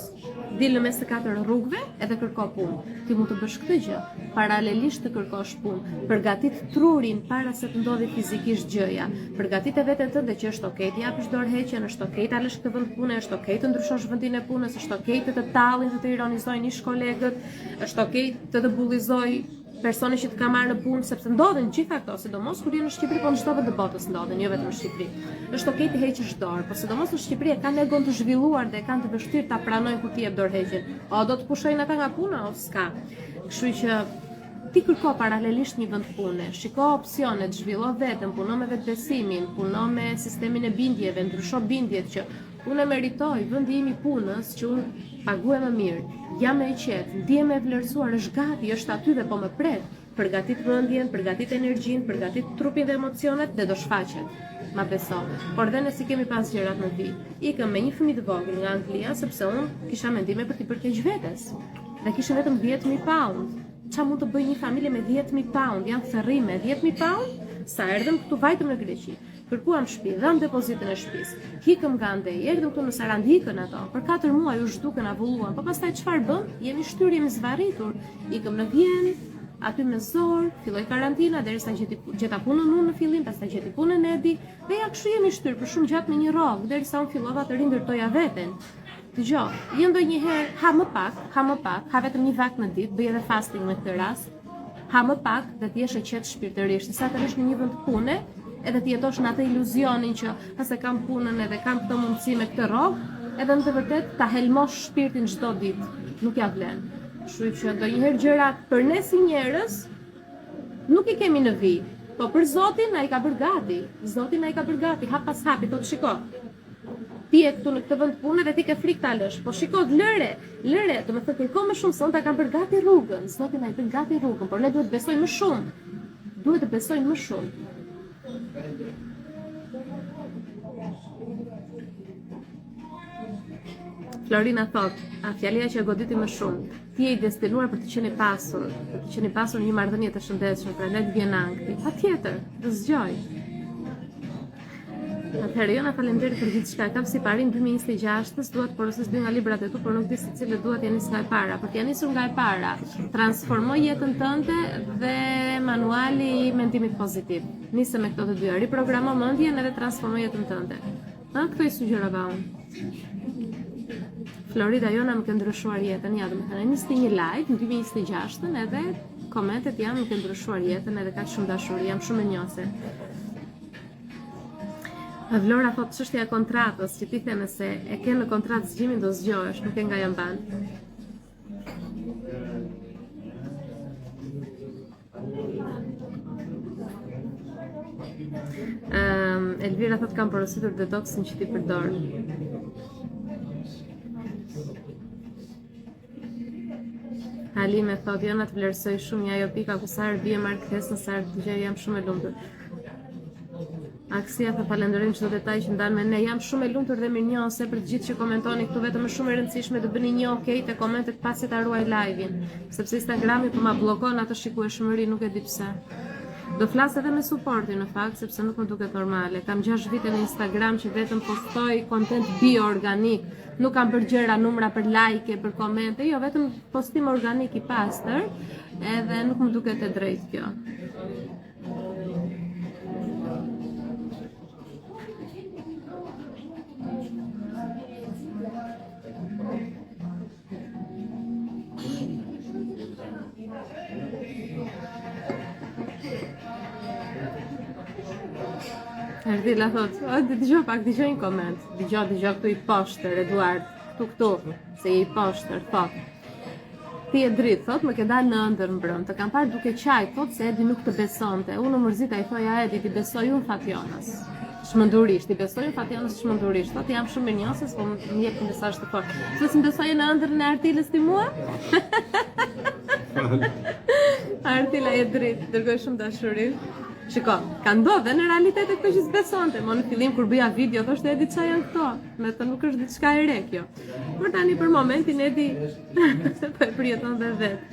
dil në mes të 4 rrugëve edhe kërko punë. Ti mund të bësh këtë gjë, paralelisht të kërkosh punë. Përgatit trurin para se të ndodhi fizikisht gjëja. Përgatit e veten tënde që është okay të japësh dorëheqjen, është okay ta lësh këtë vend pune, është okay të ndryshosh vendin e punës, është okay të tallin, të ironizojnë ish kolegët, është okay të bullizoj personi që të ka marrë në punë, sepse ndodhen gjitha këto, sidomos kur je në Shqipëri, po në çdo vend të botës ndodhen, jo vetëm në Shqipëri. Është okay të heqësh dorë, po sidomos në Shqipëri e kanë egon të zhvilluar dhe kanë të vështirë ta pranojnë kur ti jep dorëheqjen. O do të pushojnë ata nga puna o s'ka. Kështu që ti kërko paralelisht një vend pune, shiko opsionet, zhvillo veten, puno me vetbesimin, puno me sistemin e bindjeve, ndrysho bindjet që unë e meritoj, vendi im i punës që unë paguaj më mirë, jam e qetë, ndihem e vlerësuar, është gati, është aty dhe po më pret. Përgatit mendjen, përgatit energjinë, përgatit trupin dhe emocionet dhe do shfaqet. Ma beso. Por dhe nësi kemi pas gjërat në vit. Ikëm me një fëmijë të vogël nga Anglia sepse unë kisha mendime për t'i bërë keq vetes. Dhe kisha vetëm 10.000 pound. Qa mund të bëj një familje me 10.000 pound? Janë thërrime, 10.000 pound? Sa erdhëm këtu vajtëm në Greqi. Kërkuam shtëpi, dham depozitën e shtëpisë. Hikëm nga andej, erdhëm këtu në Sarand, hikën ato. Për 4 muaj u zhdukën, avulluan. Po pastaj çfarë bëm? Jemi shtyrë, jemi zvarritur. Ikëm në Vjenë, aty me zor, filloi karantina derisa gjeta punën unë në fillim, pastaj gjeti punën Edi, dhe ja kështu jemi shtyrë për shumë gjatë me një rrogë, derisa unë fillova të rindërtoja veten. Dgjoj, jo ndonjëherë ha më pak, ha vetëm një vakt në ditë, bëj edhe fasting në këtë rast. Ha më pak dhe të jesh e qetë shpirtërisht, sa të rrish në një vend pune, edhe të jetosh në atë iluzionin që nëse kam punën edhe kam këtë mundësi me këtë rrogë, edhe në të vërtet ta helmosh shpirtin çdo ditë, nuk ja vlen. Kështu që ndonjëherë gjërat për ne si njerëz nuk i kemi në vit, po për Zotin na i ka bërë gati. Zoti na i ka bërë gati, hap pas hapi, po të shiko. Ti je këtu në këtë vend pune dhe ti ke frikë ta lësh. Po shiko, lëre, do të thënë kërko më shumë, son ta kanë bërë gati rrugën. Zoti na i bën gati rrugën, por ne duhet të besojmë më shumë. Duhet të besojmë më shumë. Florina thot, fjalia që e goditi më shumë, ti je i destinuar për të qenë i pasur, për të qenë i pasur në një marrëdhënie të shëndetshme, prandaj të vjen ankthi. Patjetër, të zgjoj. Atëherë, Jona, faleminderit për gjithçka. Kam si parim 2026-s, dua të porosis 2 nga librat e tu, por nuk di se cilët dua të nis nga e para. Për të nisur nga e para, transformoj jetën tënde dhe manuali i mendimit pozitiv. Nisë me këto të dyja, riprogramo mendjen edhe transformoj jetën tënde. Këto i sugjerova unë. Florida, Jona, më ke ndryshuar jetën, ja, domethënë nisti një live në 2026-ën edhe komentet janë më ke ndryshuar jetën edhe kaq shumë dashuri, jam shumë e njohse. Vlora thot çështja e kontratës, që ti thënë se e ke në kontratë zgjimin do zgjohesh, nuk e nga jam ban. Elvira thot kam porositur detoxin që ti përdor. Halime thot Jona të vlerësoj shumë, ja jo pika ku sa herë bie marr kthesën, sa herë dëgjoj jam shumë e lumtur. Aksia, falenderojm çdo detaj që ndan me ne. Jam shumë e lumtur dhe mirënjohëse për të gjithë që komentoni këtu, vetëm është shumë e rëndësishme të bëni një okay te komentet pasi ta ruaj live-in, sepse Instagrami po ma bllokon atë shikueshmëri, nuk e di pse. Do flas edhe me suportin në fakt, sepse nuk më duket normale. Kam 6 vite në Instagram që vetëm postoj content bioorganik, nuk kam për gjëra, numra për like, për komente, jo, vetëm postim organik i pastër, edhe nuk më duket e drejtë kjo. Erdila thot, dëgjoj një koment, dëgjoj këtu i poshtër, Eduard, këtu, se i poshtër, thot. Ti e dritë, thot, më ke dalë në ëndër mbrëm, të kam parë duke qaj, thot, se Edi nuk të besonte, unë mërzita i thoja Edi, ti besoj unë Fatjonës, shmëndurisht, ti besoj unë Fatjonës shmëndurisht, thot, jam shumë mirënjohës, po më jep një mesazh të fortë. Se si më besoj në ëndër në Artilës ti mua? Artila e dritë, dërgoj shumë dashuri. Shiko, ka ndodhe në realitet e këto që s'besonte, mo në fillim kur bëja video, thoshte Edi qa janë këto, me të nuk është diçka e re kjo. Por tani për momentin Edi po e përjeton dhe vetë.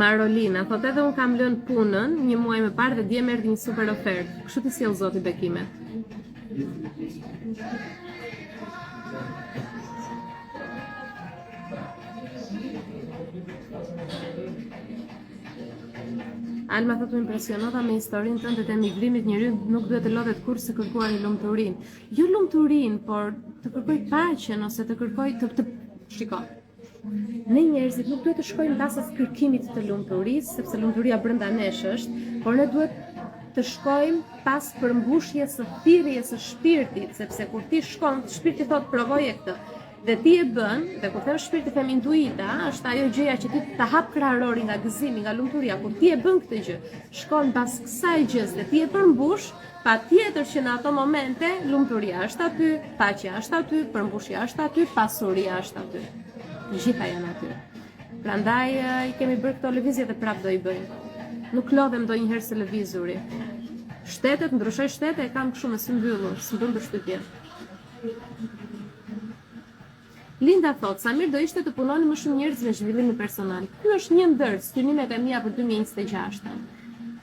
Marolina, thot edhe unë kam lënë punën, një muaj më parë dhe dje më erdhi një super ofertë. Kështu ti sjell zoti bekimet. Alma thot më impresionova me historinë tënde të emigrimit, njeriu nuk duhet të lodhet kurrë se kërkuar lumturinë. Jo lumturinë, por të kërkoj paqen ose të kërkoj të shiko. Ne njerëzit nuk duhet të shkojmë pas kërkimit të lumturisë, sepse lumturia brenda nesh është, por ne duhet të shkojmë pas përmbushjes së thirrjes së shpirtit, sepse kur ti shkon, shpirti thot provoje këtë. Dhe ti e bën, dhe kur them shpirti them intuita, është ajo gjëja që ti ta hap krahërori nga gëzimi, nga lumturia, kur ti e bën këtë gjë, shkon pas kësaj gjës dhe ti e përmbush, patjetër që në ato momente lumturia është aty, paqja është aty, përmbushja është aty, pasuria është aty. Gjitha janë aty. Prandaj i kemi bërë këto lëvizje dhe prap do i bëjmë. Nuk lodhem ndonjëherë se lëvizuri. Shtetet, ndryshoj shtete, e kam kështu me së mbyllur, së mbëm përshtypje. Linda thot, sa mirë do ishte të punoni më shumë njerëz me zhvillimin personal. Ky është një ndër synimet e mia për 2026-ën.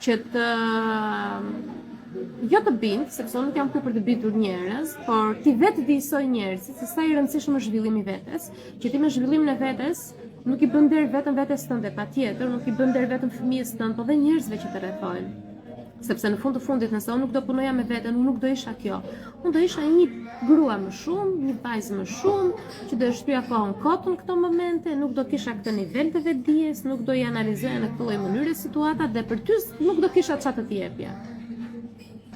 Që të jo të bind, sepse unë nuk jam këtu për të bindur njerëz, por ti vetë dijsoj njerëzit se sa i rëndësishëm është zhvillimi vetes, që ti me zhvillimin e vetes nuk i bën der vetëm vetes tënde, patjetër, nuk i bën der vetëm fëmijës tënd, por edhe njerëzve që të rrethojnë. Sepse në fund të fundit nëse unë nuk do punoja me veten, unë nuk do isha kjo. Unë do isha një grua më shumë, një vajzë më shumë, që do shtyja kohën kot në këto momente, nuk do kisha këtë nivel të vetdijes, nuk do i analizoja në këtë lloj mënyre situatat dhe për ty nuk do kisha çfarë të jepja.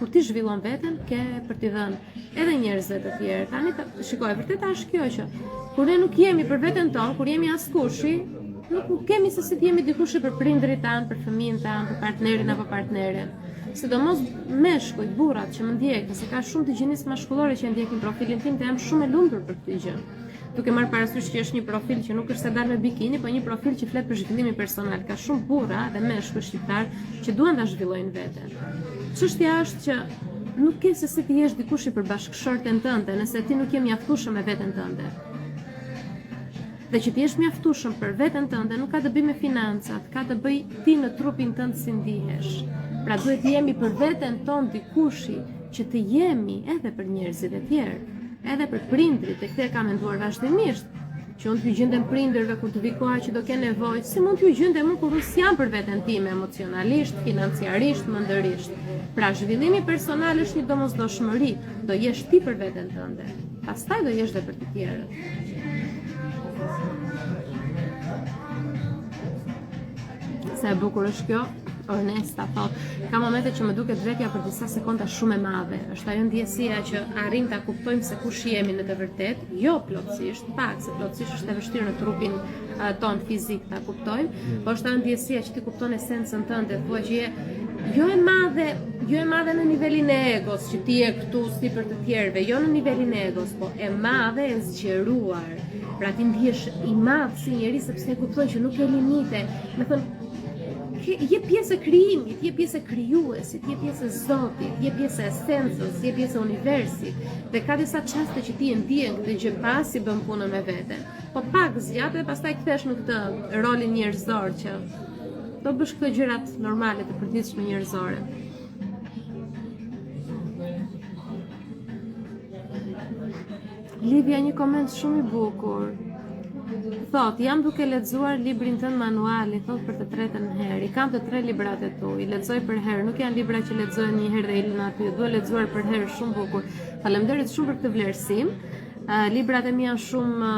Kur ti zhvillon veten, ke për t'i dhënë edhe njerëzve të tjerë. Tani shikoj, vërtet është kjo që kur ne nuk jemi për veten tonë, kur jemi askushi, nuk kemi se si të jemi dikush për prindrit tanë, për fëmijën tanë, për partnerin apo partneren. Sidomos meshkuj, burrat që më ndjekin, se ka shumë të gjinisë mashkullore që ndjekin profilin tim, dhe jam shumë e lumtur për këtë gjë. Duke marrë parasysh që është një profil që nuk është se dal me bikini, po një profil që flet për zhvillimin personal. Ka shumë burra dhe meshkuj shqiptar që duan ta zhvillojnë veten. Çështja është që nuk ke se si ti jesh dikush i përbashkëshorten tënde nëse ti nuk je mjaftueshëm me veten tënde. Dhe që ti jesh mjaftueshëm për veten tënde nuk ka të bëjë me financat, ka të bëjë ti në trupin tënd si ndihesh. Pra duhet jemi për veten tonë dikushi që të jemi edhe për njerëzit e tjerë, edhe për prindrit, e këtë e kam menduar vazhdimisht, që unë t'ju gjendem prindërve kur të vi koha që do ke nevojë, si mund t'ju gjendem unë kur unë s'jam për veten time emocionalisht, financiarisht, mendërisht. Pra zhvillimi personal është një domosdoshmëri, do jesh ti për veten tënde, pastaj do jesh dhe për të tjerët. Sa e bukur është kjo? Ornesta thot, ka momente që më duket vetja për disa sekonda shumë e madhe. Është ajo ndjesia që arrim ta kuptojmë se kush jemi në të vërtetë, jo plotësisht, pak se plotësisht është e vështirë në trupin ton fizik ta kuptojmë, por është ajo ndjesia që ti kupton esencën tënde, thua që je jo e madhe në nivelin e egos, që ti je këtu si për të tjerëve, jo në nivelin e egos, po e madhe e zgjeruar. Pra ti ndihesh i madh si njeri sepse e kupton që nuk ke limite. Me thënë, je pjesë e krijimit, je pjesë e krijuesit, je pjesë e Zotit, je pjesë e esencës, je pjesë e universit. Dhe ka disa çaste që ti e ndjen këtë gjë pasi bën punën me veten. Po pak zgjat dhe pastaj kthesh në këtë rolin njerëzor që do bësh këto gjërat normale të përditshme njerëzore. Livia, një koment shumë i bukur. Thot, jam duke lexuar librin tënd manuali, thot për të tretën herë. I kam të 3 librat e tu, i lexoj për herë, nuk janë libra që lexohen një herë dhe ilën aty, dua lexuar për herë, shumë bukur. Faleminderit shumë për këtë vlerësim. Librat e mi janë shumë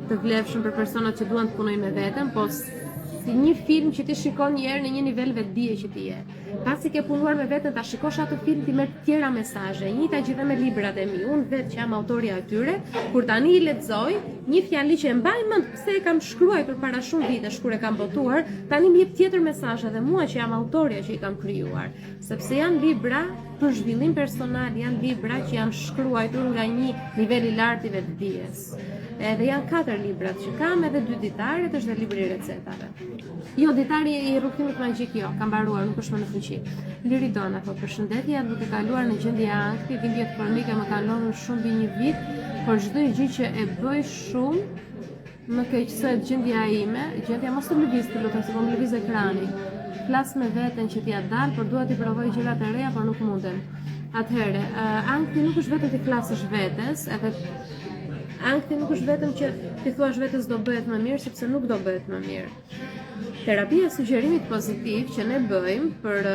të vlefshëm për personat që duan të punojnë me veten, po si një film që ti shikon një herë në një nivel vetdije që ti je. Pasi ke punuar me veten ta shikosh atë film ti merr të tjera mesazhe. Njëjta gjithë me librat e mi. Unë vetë që jam autorja e tyre, kur tani i lexoj, një fjali që e mbaj mend pse e kam shkruar para shumë vitesh kur e kam botuar, tani më jep tjetër mesazhe dhe mua që jam autorja që i kam krijuar, sepse janë libra për zhvillim personal, janë libra që janë shkruar nga një nivel i lartë i vetdijes. Edhe janë 4 librat që kam, edhe 2 ditaret, është dhe libri i recetave. Jo, ditari i rrugtimit magjik jo, kam mbaruar, nuk është më në fuqi. Liridona, thot, përshëndetje, duke kaluar në gjendje ankthi, dhimbjet kronike më kanë lodhur shumë mbi një vit, por çdo gjë që e bëj shumë më keqësohet gjendja ime, gjendja mos të lëviz, të lutem, se po më lëviz ekrani. Flas me veten që t'ia dal, por dua t'i provoj gjërat e reja, por nuk mundem. Atëherë, ankthi nuk është vetëm ti flasësh vetes, edhe ankthi nuk është vetëm që ti thuash vetes do bëhet më mirë, sepse nuk do bëhet më mirë. Terapia e sugjerimit pozitiv që ne bëjmë për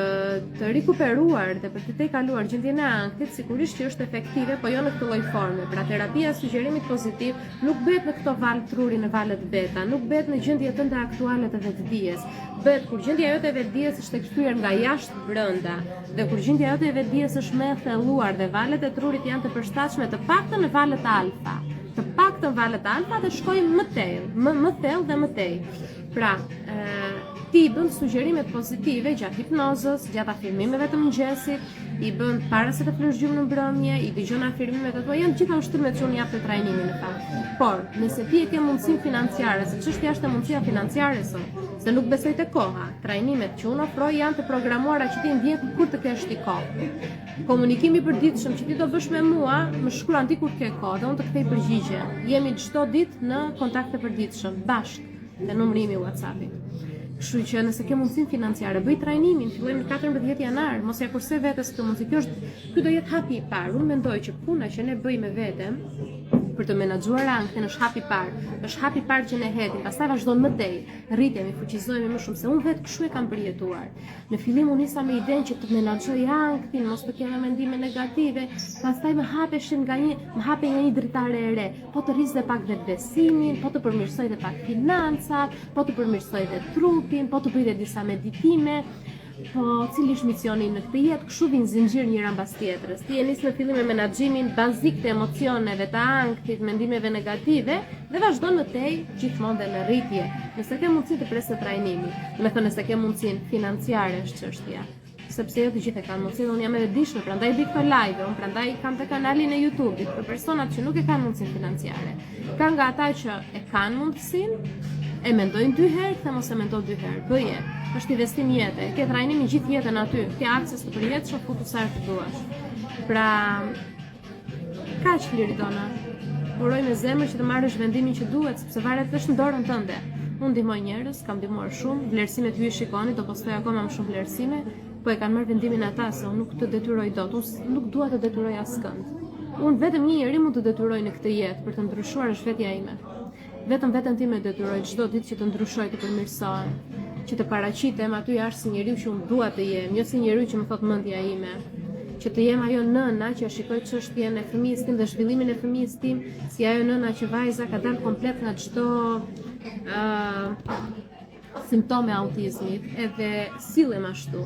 të rikuperuar dhe për të tejkaluar gjendjen e ankthit, sigurisht që është efektive, po jo në këtë lloj forme. Pra terapia e sugjerimit pozitiv nuk bëhet në këto valë truri, në valët beta, nuk bëhet në gjendjet tënde aktuale të vetdijes. Bëhet kur gjendja jote e vetdijes është e kthyer nga jashtë brenda, dhe kur gjendja jote e vetdijes është më e thelluar dhe valët e trurit janë të përshtatshme të paktën në valët alfa. Të paktën valët alfa dhe shkojnë më thellë dhe më tej. Pra, ti i bën sugjerimet pozitive gjatë hipnozës, gjatë afirmimeve të mëngjesit, i bën para se të flesh gjumë në mbrëmje, i dëgjon afirmimet e tua, janë gjitha ushtrimet që unë jap të trajnimin në fakt. Por, nëse ti e ke mundësinë financiare, se ç'është jashtë mundësia financiare sot, se nuk besoj te koha, trajnimet që unë ofroj janë të programuara që ti ndjen kur të kesh ti kohë. Komunikimi i përditshëm që ti do bësh me mua, më shkruan ti kur ke kohë, dhe unë të kthej përgjigje. Jemi çdo ditë në kontakt të përditshëm, bashkë, te numrimi i WhatsApp-it. Kështu që nëse ke mundësinë financiare, bëj trajnimin, fillojmë në 14 janar, mos ja kurse vetes këtë mundësi. Ky do jetë hapi i parë. Unë mendoj që puna që ne bëjmë me veten për të menaxhuar ankthën është hapi i parë. Është hapi i parë që ne hetim, pastaj vazhdon më tej, rritemi, fuqizohemi më shumë, se unë vetë kështu e kam përjetuar. Në fillim unë nisa me idenë që të menaxhoj ankthën, mos të kemi mendime negative, pastaj më hapeshin më hape një dritare e re, po të rrisë dhe pak vetbesimin, po të përmirësoj dhe pak financat, po të përmirësoj dhe trupin, po të bëj dhe disa meditime. Po, cili është misioni në këtë jetë, kështu vinë zinxhir njëra mbas tjetrës. Ti e nis në fillim me menaxhimin bazik të emocioneve, të ankthit, mendimeve negative dhe vazhdon në tej gjithmonë dhe në rritje. Nëse ke mundësi të presë trajnimi, do të thonë nëse ke mundësinë financiare është çështja. Sepse jo të gjithë e kanë mundësinë, unë jam edhe dishme, prandaj bëj këto live, unë prandaj kam te kanalin e YouTube-it për personat që nuk e kanë mundësinë financiare. Ka nga ata që e kanë mundësinë, e mendojnë 2 herë, the mos e mendoj 2 herë. Bëje, është investim jete, ke trajnimin gjithë jetën aty, ke akses të përjetshëm, futu sa të duash. Pra, kaq Liridona. Uroj me zemër që të marrësh vendimin që duhet, sepse varet vetëm në dorën tënde. Unë ndihmoj njerëz, kam ndihmuar shumë, vlerësimet ju i shikoni, do postoj akoma më shumë vlerësime, po e kanë marrë vendimin ata se unë nuk të detyroj dot, unë nuk dua të detyroj askënd. Unë vetëm një njeri mund të detyroj në këtë jetë për të ndryshuar është vetja ime. Vetëm veten time detyroj çdo ditë që të ndryshoj, të përmirësohem, që të paraqitem aty jashtë si njeriu që unë dua të jem, jo si njeriu që më thot mendja ime. Që të jem ajo nëna që shikoj çështjen e fëmijës tim dhe zhvillimin e fëmijës tim, si ajo nëna që vajza ka dalë komplet nga çdo simptome autizmit, edhe sillem ashtu.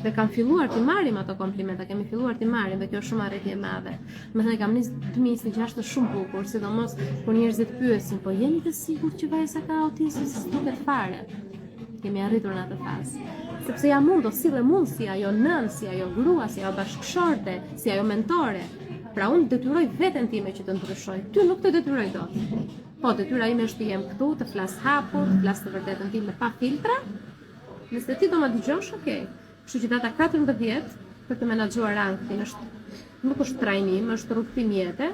Dhe kam filluar të marrim ato komplimenta, kemi filluar të marrim dhe kjo është shumë arritje e madhe. Me thënë kam nis 2026 është shumë bukur, sidomos kur njerëzit pyesin, po jeni të sigurt që vajza ka autizëm, si duket fare. Kemi arritur në atë fazë. Sepse jam unë do sillem unë si ajo nën, si ajo grua, si ajo bashkëshorte, si ajo mentore. Pra unë detyroj veten time që të ndryshoj. Ty nuk të detyroj dot. Po detyra ime është të jem këtu, të flas hapur, të flas të vërtetën time pa filtra. Nëse ti do më dëgjosh, okay. Kështu që data 14 për të menaxhuar anktin nuk është trajnim, është rrugtim jete.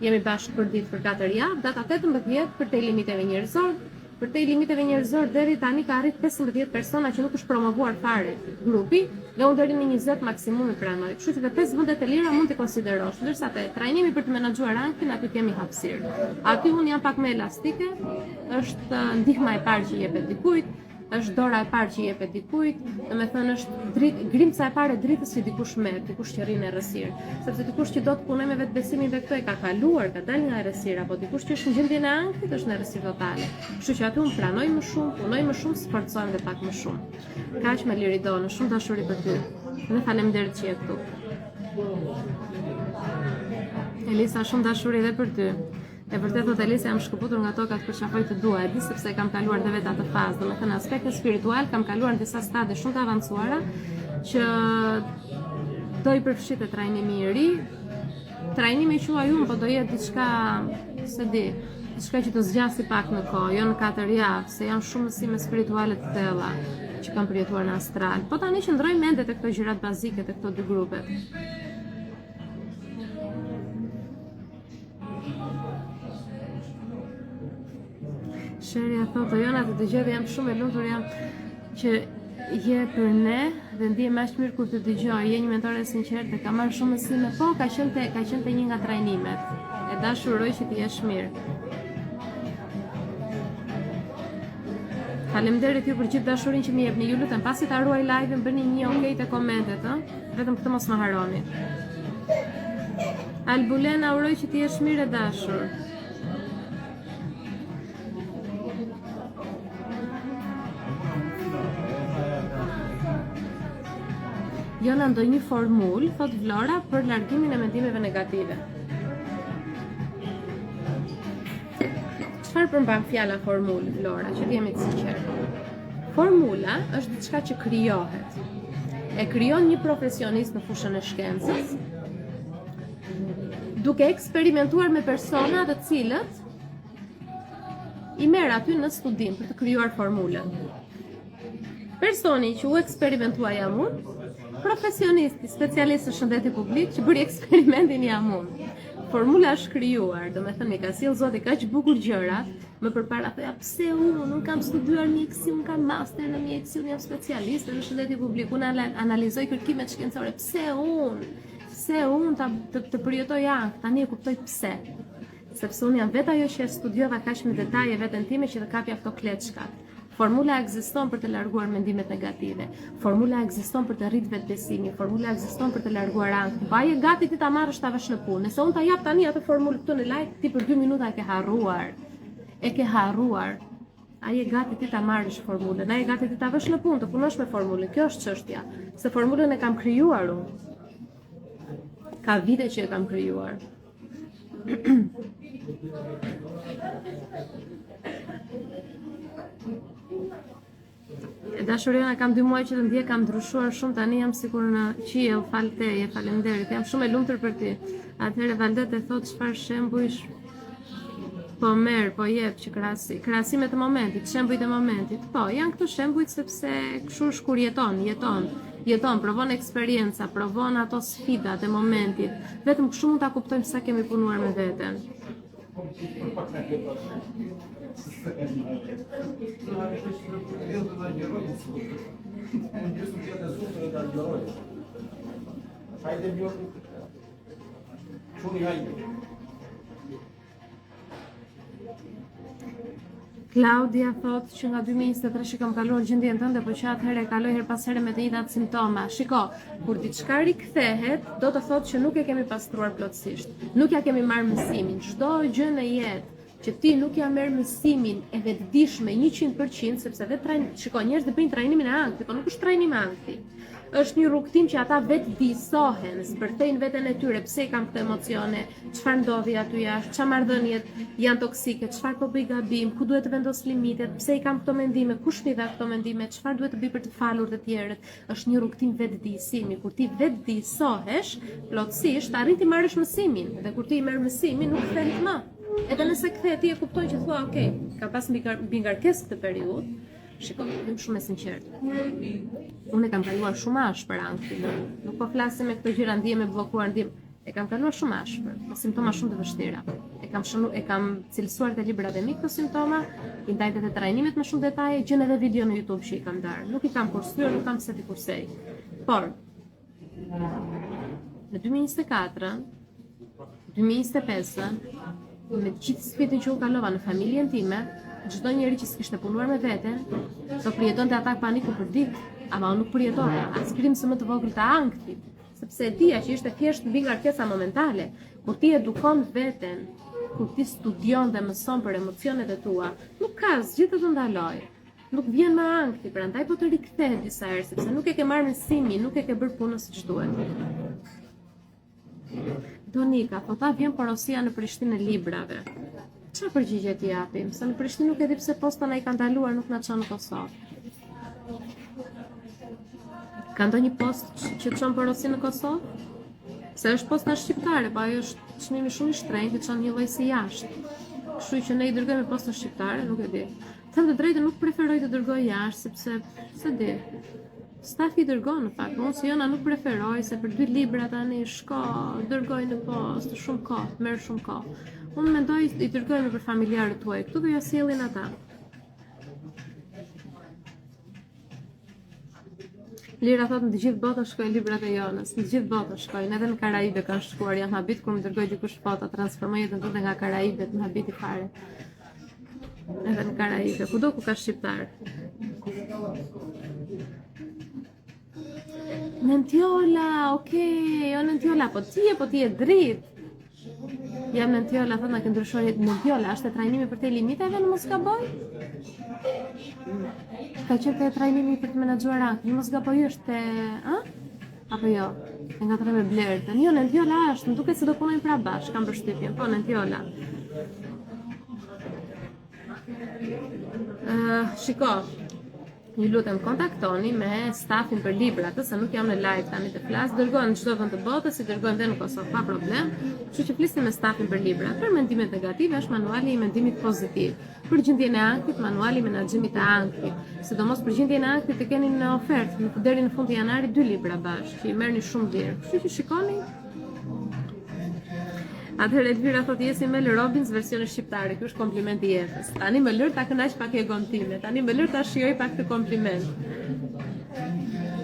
Jemi bashkë për ditë për 4 javë, data 18 për te limiteve njerëzore. Për te limiteve njerëzore deri tani ka arrit 15 persona që nuk është promovuar fare grupi, dhe unë deri në 20 maksimum e pranoj. Kështu që të 5 vendet e lira mund të konsiderosh, ndërsa te trajnimi për të menaxhuar anktin aty kemi hapësirë. Aty unë jam pak më elastike, është ndihma e parë që jepet dikujt, është dora e parë që jepet dikujt, domethënë është grimca e parë e dritës që dikush merr, dikush që rrin në errësirë, sepse dikush që do të punojë me vetbesimin dhe këto e ka kaluar, ka dalë nga errësira, apo dikush që është në gjendjen e ankthit është në errësirë totale. Kështu që aty unë pranoj më shumë, punoj më shumë, sforcohem dhe pak më shumë. Kaq me Liridonë, shumë dashuri për ty. Dhe faleminderit që je këtu. Elisa, shumë dashuri edhe për ty. E vërtet thot Elisa, jam shkëputur nga tokat për çfarë të dua, e di sepse kam kaluar dhe vetë atë fazë, domethënë aspektin spiritual kam kaluar në disa stade shumë të avancuara që do i përfshite trajnimi i ri. Trajnimi quaj unë, po do jetë diçka, se di, diçka që të zgjasi pak në kohë, jo në 4 javë, se janë shumë mësime spirituale të thella që kam përjetuar në astral. Po tani që ndroj mendet e këto gjërat bazike të këto dy grupet. Sherja thotë, Jona të dëgjoj dhe jam shumë e lumtur jam që je për ne dhe ndihem aq mirë kur të dëgjoj. Je një mentore sinqertë dhe ka marrë shumë mësime. Po, ka qenë te një nga trajnimet. E dashuroj që të jesh mirë. Faleminderit ju për gjithë dashurinë që më jepni. Ju lutem, pasi ta ruaj live-in, bëni një okay te komentet, ëh? Vetëm këtë mos më harroni. Albulena, uroj që të jesh mirë e dashur. Jona ndonjë formulë, thot Vlora, për largimin e mendimeve negative. Çfarë përmban fjala formulë, Vlora, që të jemi të sinqertë? Formula është diçka që krijohet. E krijon një profesionist në fushën e shkencës, duke eksperimentuar me persona të cilët i merr aty në studim për të krijuar formulën. Personi që u eksperimentua jam unë, profesionisti, specialist në shëndeti publik që bëri eksperimentin jam unë. Formula është krijuar, domethënë ka sjell Zoti kaq bukur gjërat, më përpara thoya pse unë kam studiuar mjekësi, unë kam master në mjekësi, unë jam specialiste në shëndeti publik, unë analizoj kërkimet shkencore, pse unë të përjetoj ankth, tani e kuptoj pse. Sepse unë jam vetë ajo që studiova kaq me detaje veten time që të kapja këto kleçkat. Formula ekziston për të larguar mendimet negative. Formula ekziston për të rritë vetbesimin. Formula ekziston për të larguar ankthën. Pa je gati ti ta marrësh ta vesh në punë. Nëse unë ta jap tani atë formulë këtu në live, ti për 2 minuta e ke harruar. A je gati ti ta marrësh formulën? A je gati ti ta vesh në punë, të punosh me formulën? Kjo është çështja. Se formulën e kam krijuar unë. Ka vite që e kam krijuar. Dashuriona, kam 2 muaj që të ndjek, kam ndryshuar shumë, tani jam sikur në qiell, fal teje, faleminderit. Jam shumë e lumtur për ty. Atëherë Valdet e thot çfarë shembujsh po merr, po jep që krahasimet e momentit, shembujt e momentit. Po, janë këto shembujt sepse kështu është kur jeton. jeton, provon eksperienca, provon ato sfidat e momentit. Vetëm kështu mund ta kuptojmë sa kemi punuar me veten. Claudia thot që nga 2023 që kam kaluar gjendjen tënde, po që atëherë e kaloj her pas here me të njëjtat simptoma. Shiko, kur diçka rikthehet, do të thotë që nuk e kemi pastruar plotësisht. Nuk ja kemi marrë mësimin. Çdo gjë në jetë që ti nuk ja merr mësimin e vetëdijshme 100%, sepse shiko, njerëzit bëjnë trajnimin e ankthit, po nuk është trajnim ankthi. Është një rrugtim që ata vetë disohen, zbërthejnë veten e tyre, pse kam këtë emocione, çfarë ndodhi aty jashtë, çfarë marrëdhëniet janë toksike, çfarë po bëj gabim, ku duhet të vendos limitet, pse i kam këto mendime, kush mi dha këto mendime, çfarë duhet të bëj për të falur të tjerët. Është një rrugtim vetëdijsimi. Kur ti vetëdisohesh, plotësisht arrin të marrësh mësimin, dhe kur ti i merr mësimin nuk kthehet më. Edhe nëse kthehet ti e kupton që thua, ok, ka pas mbi ngarkesë këtë periudhë. Shiko, jam shumë e sinqertë. Unë e kam kaluar shumë ashpër ankthit. Nuk po flasim me këto gjëra ndiem e bllokuar ndim. E kam kaluar shumë ashpër, me simptoma shumë të vështira. E kam cilësuar te librat e mi këto simptoma, i ndajtë te trajnimet me shumë detaje, gjën edhe video në YouTube që i kam darë. Nuk i kam kursyer, nuk kam se ti kursej. Por në 2024, 2025, me gjithë sfidën që u kalova në familjen time, çdo njeri që s'kishte punuar me veten, do përjetonte atak paniku për ditë, ama unë nuk përjetonte as krimsë më të vogël të ankthit, sepse e dija që ishte thjesht mbi ngarkesa momentale. Kur ti edukon veten, kur ti studion dhe mëson për emocionet e tua, nuk ka asgjë të ndaloj. Nuk vjen me ankthi, prandaj po të rikthehet disa herë, sepse nuk e ke marrë mësimin, nuk e ke bërë punën siç duhet. Donika, po ta vjen porosia në Prishtinë e librave. Çfarë përgjigje ti japim? Se në Prishtinë nuk e di pse posta na i kanë ndaluar, nuk na çon në Kosovë. Ka ndonjë post që çon porosin në Kosovë? Se është posta shqiptare, po ajo është çmimi shumë i shtrenjtë, çon një lloj si jashtë. Kështu që ne i dërgojmë postën shqiptare, nuk e di. Them të drejtën, nuk preferoj të dërgoj jashtë, sepse se di. Stafi dërgon në fakt, unë si jona nuk preferoj, se për 2 libra tani shko, dërgoj në postë, shumë kohë, merr shumë kohë. Unë mendoj i dërgojmë për familjarët tuaj, këtu do ja sjellin ata. Lira thotë në të gjithë botën shkojnë librat e Jonës, në të gjithë botën shkojnë, edhe në Karaibe kanë shkuar, janë habit kur më dërgoj dikush foto, transformoj jetën tënde nga Karaibet në habit i fare. Edhe në Karaibe, kudo ku ka shqiptar. Nentjola, okay, jo Nentjola, po ti e dritë. Jam Nentjola, thotë na ke ndryshuar jetën. Nentjola, është e trajnimi për te limiteve në Mosgaboj? Ka qenë te trajnimi për të menaxhuar ankthit. Mos gaboj është apo jo? E ngatroj me Blertën. Jo, Nentjola është, më duket se do punojnë pra bashkë, kam përshtypjen. Po, Nentjola. Shiko, ju lutem kontaktoni me stafin për librat, se nuk jam në live tani të flas, dërgojnë në çdo vend të botës, si dërgojnë dhe në Kosovë pa problem. Kështu që flisni me stafin për librat. Për mendimet negative është manuali i mendimit pozitiv. Për gjendjen e ankthit, manuali i menaxhimit të ankthit. Sidomos për gjendjen e ankthit e keni në ofertë deri në fund të janarit 2 libra bashkë, që i merrni shumë lirë. Kështu që shikoni. Atëherë Elvira thotë jesi Mel Robbins versioni shqiptare, ky është komplimenti i jetës. Tani më lër ta kënaq pak egon time, tani më lër ta shijoj pak këtë kompliment.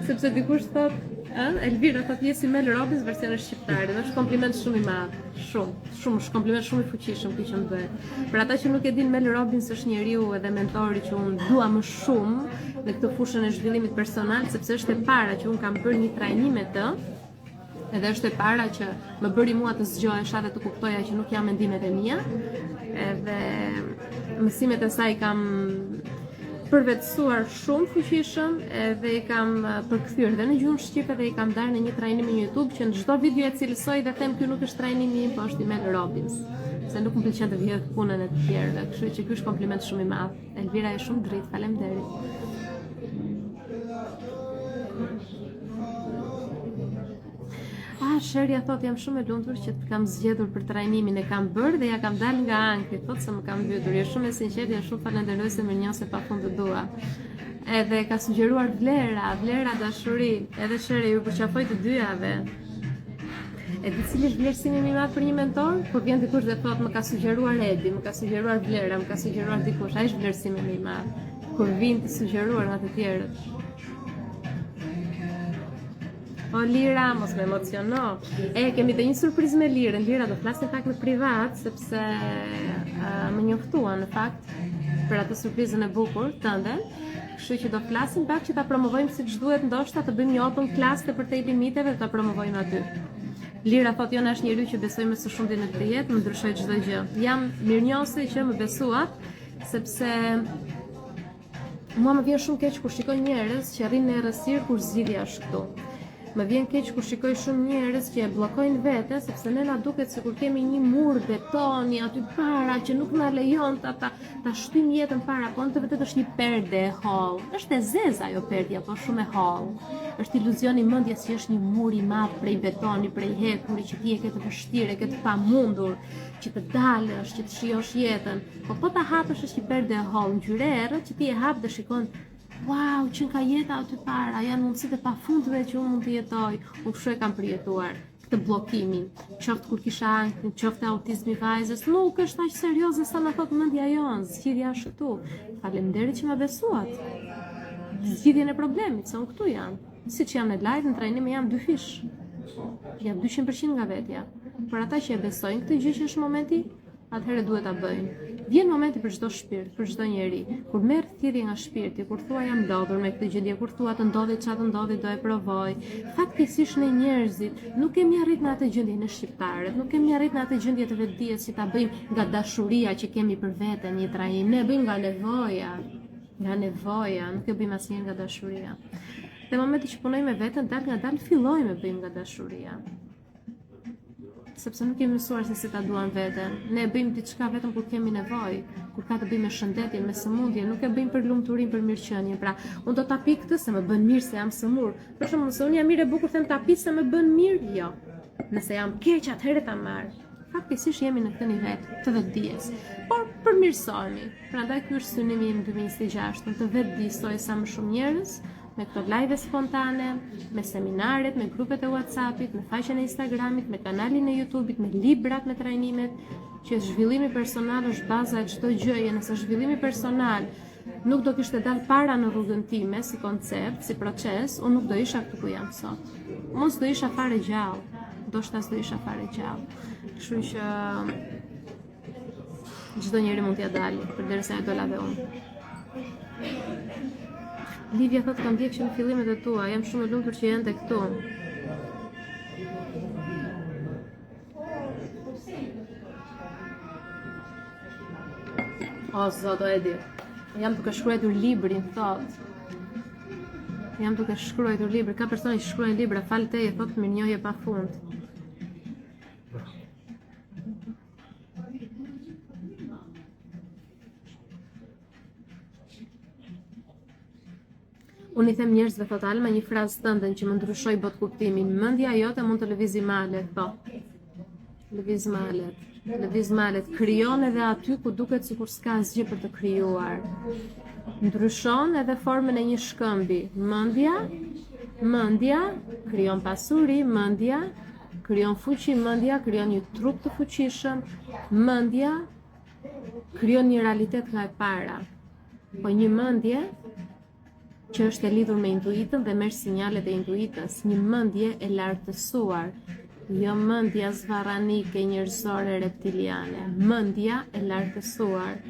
Sepse dikush thotë, Elvira thotë jesi Mel Robbins versioni shqiptare, dhe është kompliment shumë i madh, shumë është kompliment shumë i fuqishëm ky që më bëhet. Për ata që nuk e din, Mel Robbins është njeriu edhe mentori që unë dua më shumë në këtë fushën e zhvillimit personal, sepse është e para që unë kam bërë një trajnim me të. Edhe është e para që më bëri mua të zgjohesha dhe të kuptoja që nuk jam mendimet e mia. Edhe mësimet e saj kam përvetësuar shumë fuqishëm, edhe i kam përkthyer dhe në gjuhën shqipe dhe i kam darë në një trajnim në YouTube që në çdo video e cilësoj dhe them ky nuk është trajnimi im, po është i Mel Robbins. Se nuk më pëlqen të vjedh punën e të tjerëve, kështu që ky është kompliment shumë i madh. Elvira është shumë dritë, faleminderit. Sherja thot jam shumë e lumtur që të kam zgjedhur për trajnimin, e kam bërë dhe ja kam dalë nga ankthi, thot se më kam mbytur. Je shumë e sinqertë, jam shumë falenderoj se më njeh se pafund të dua. Edhe ka sugjeruar vlera, dashuri, edhe shere ju përqafoj të dyjave. E di cili është vlerësimi më i madh për një mentor? Kur vjen dikush dhe thotë më ka sugjeruar Edi, më ka sugjeruar Vlera, më ka sugjeruar dikush, ai është vlerësimi më i madh. Kur vin të sugjeruar nga të tjerët. O Lira, mos më emociono. Kemi të një surprizë me Lirën. Lira do flasë pak në privat, sepse më njoftuan në fakt për atë surprizën e bukur tënde. Kështu që do flasim pak që ta promovojmë siç duhet, ndoshta të bëjmë një open class të përtej limiteve dhe ta promovojmë aty. Lira thotë jo, është njeriu që besoj me së shumti në këtë jetë, më ndryshoi çdo gjë. Jam mirënjohëse që më besuat, sepse mua më vjen shumë keq kur shikoj njerëz që arrin në errësirë kur zgjidhja është këtu. Më vjen keq kur shikoj shumë njerëz që e bllokojnë veten sepse ne na duket sikur kemi një mur betoni aty para që nuk na lejon ta shtyjmë jetën para, po në të vërtetë është një perde e holl. Është e zezë ajo perdja, po shumë e holl. Është iluzioni mendjes që është një mur i madh prej betoni, prej hekuri që ti e ke të vështirë, e ke të pamundur, që të dalësh, që të shijosh jetën. Po ta hapësh është një perde e holl, ngjyrë e errët që ti e hap dhe shikon wow, që ka jeta aty para, janë mundësitë e pafundme që unë mund të jetoj. Unë kështu e kam përjetuar këtë bllokimin. Qoftë kur kisha ankth, qoftë autizmi vajzës, nuk është aq serioze sa na thot mendja jonë, zgjidhja është këtu. Faleminderit që më besuat. Zgjidhjen e problemit, se unë këtu jam. Siç jam në live, në trajnim jam 2 fish. Jam 200% nga vetja. Por ata që e besojnë këtë gjë që është momenti, atëherë duhet ta bëjnë. Vjen momenti për çdo shpirt, për çdo njeri. Kur merr thirrje nga shpirti, kur thua jam lodhur me këtë gjendje, kur thua të ndodhi çfarë të ndodhi, do e provoj. Fatkeqësisht ne njerëzit nuk kemi arrit në atë gjendje në shqiptarët, nuk kemi arrit në atë gjendje të vetdijes që ta bëjmë nga dashuria që kemi për veten një trajnim. Ne bëjmë nga nevoja, nuk e bëjmë asnjëherë nga dashuria. Në momentin që punojmë me veten, dal fillojmë të bëjmë nga dashuria. Sepse nuk kemi mësuar se si ta duam veten. Ne bëjmë diçka vetëm kur kemi nevojë, kur ka të bëjë me shëndetjen, me sëmundjen, nuk e bëjmë për lumturinë, për mirëqenien. Pra, unë do ta pi këtë se më bën mirë se jam sëmur. Për shembull, nëse unë jam mirë e bukur, them ta pi se më bën mirë, jo. Nëse jam keq, atëherë ta marr. Faktikisht jemi në këtë nivel të vetdijes. Por përmirësohemi. Prandaj ky është synimi im 2026, të vetdijsoj sa më shumë njerëz me këto live spontane, me seminaret, me grupet e WhatsAppit, me faqen e Instagramit, me kanalin e YouTubeit, me librat, me trajnimet, që zhvillimi personal është baza e çdo gjëje. Nëse zhvillimi personal nuk do kishte dalë para në rrugën time si koncept, si proces, unë nuk do isha këtu ku jam sot. Unë s'do isha fare gjallë, ndoshta s'do isha fare gjallë. Kështu që çdo njeri mund t'ia dalë, përderisa e dola dhe unë. Livia thotë kam ndjekë në fillimet e tua, jam shumë e lumtur që jente këtu. O, zoto Edi, jam duke shkruar librin, thotë. Jam duke shkruar librin, ka persona që shkruajnë libra, falë teje, thotë mirënjohje pafund. Unë i them njerëzve, thot Alma, një frazë tënde që më ndryshoi bot kuptimin. Mendja jote mund të lëvizë malet, po. Lëviz malet. Krijon edhe aty ku duket sikur s'ka asgjë për të krijuar. Ndryshon edhe formën e një shkëmbi. Mendja krijon pasuri, mendja krijon fuqi, mendja krijon një trup të fuqishëm, mendja krijon një realitet nga e para. Po një mendje që është e lidhur me intuitën dhe merr sinjalet e intuitës, një mendje e lartësuar, jo mendja zvarranike njerëzore reptiliane, mendja e lartësuar,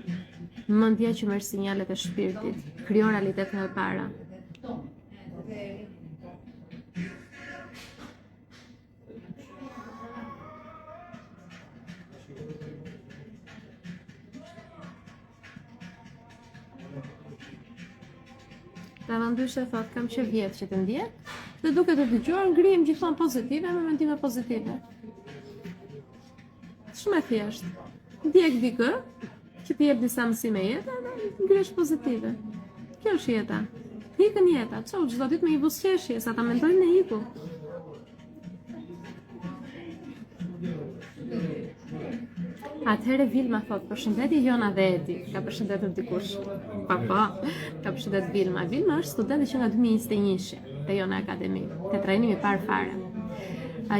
mendja që merr sinjalet e shpirtit, krijon realitet nga e para. Lavandyshe thot, kam që vjetë që të ndjek, dhe duke të dëgjuar ngrihem gjithmonë pozitive me mendime pozitive. Shumë e thjeshtë. Ndjek dikë, që ti jep disa mësime jeta, dhe ngrihesh pozitive. Kjo është jeta. Hikën jeta, çau çdo ditë me një buzëqeshje, sa ta mendojnë në hiku. Atëherë Vilma thot, përshëndetje Jona dhe Edi. Ka përshëndetur dikush. Pa. Ka përshëndet Vilma. Vilma është studente që nga 2021 te Jona Akademi, te trajnimi i parë fare.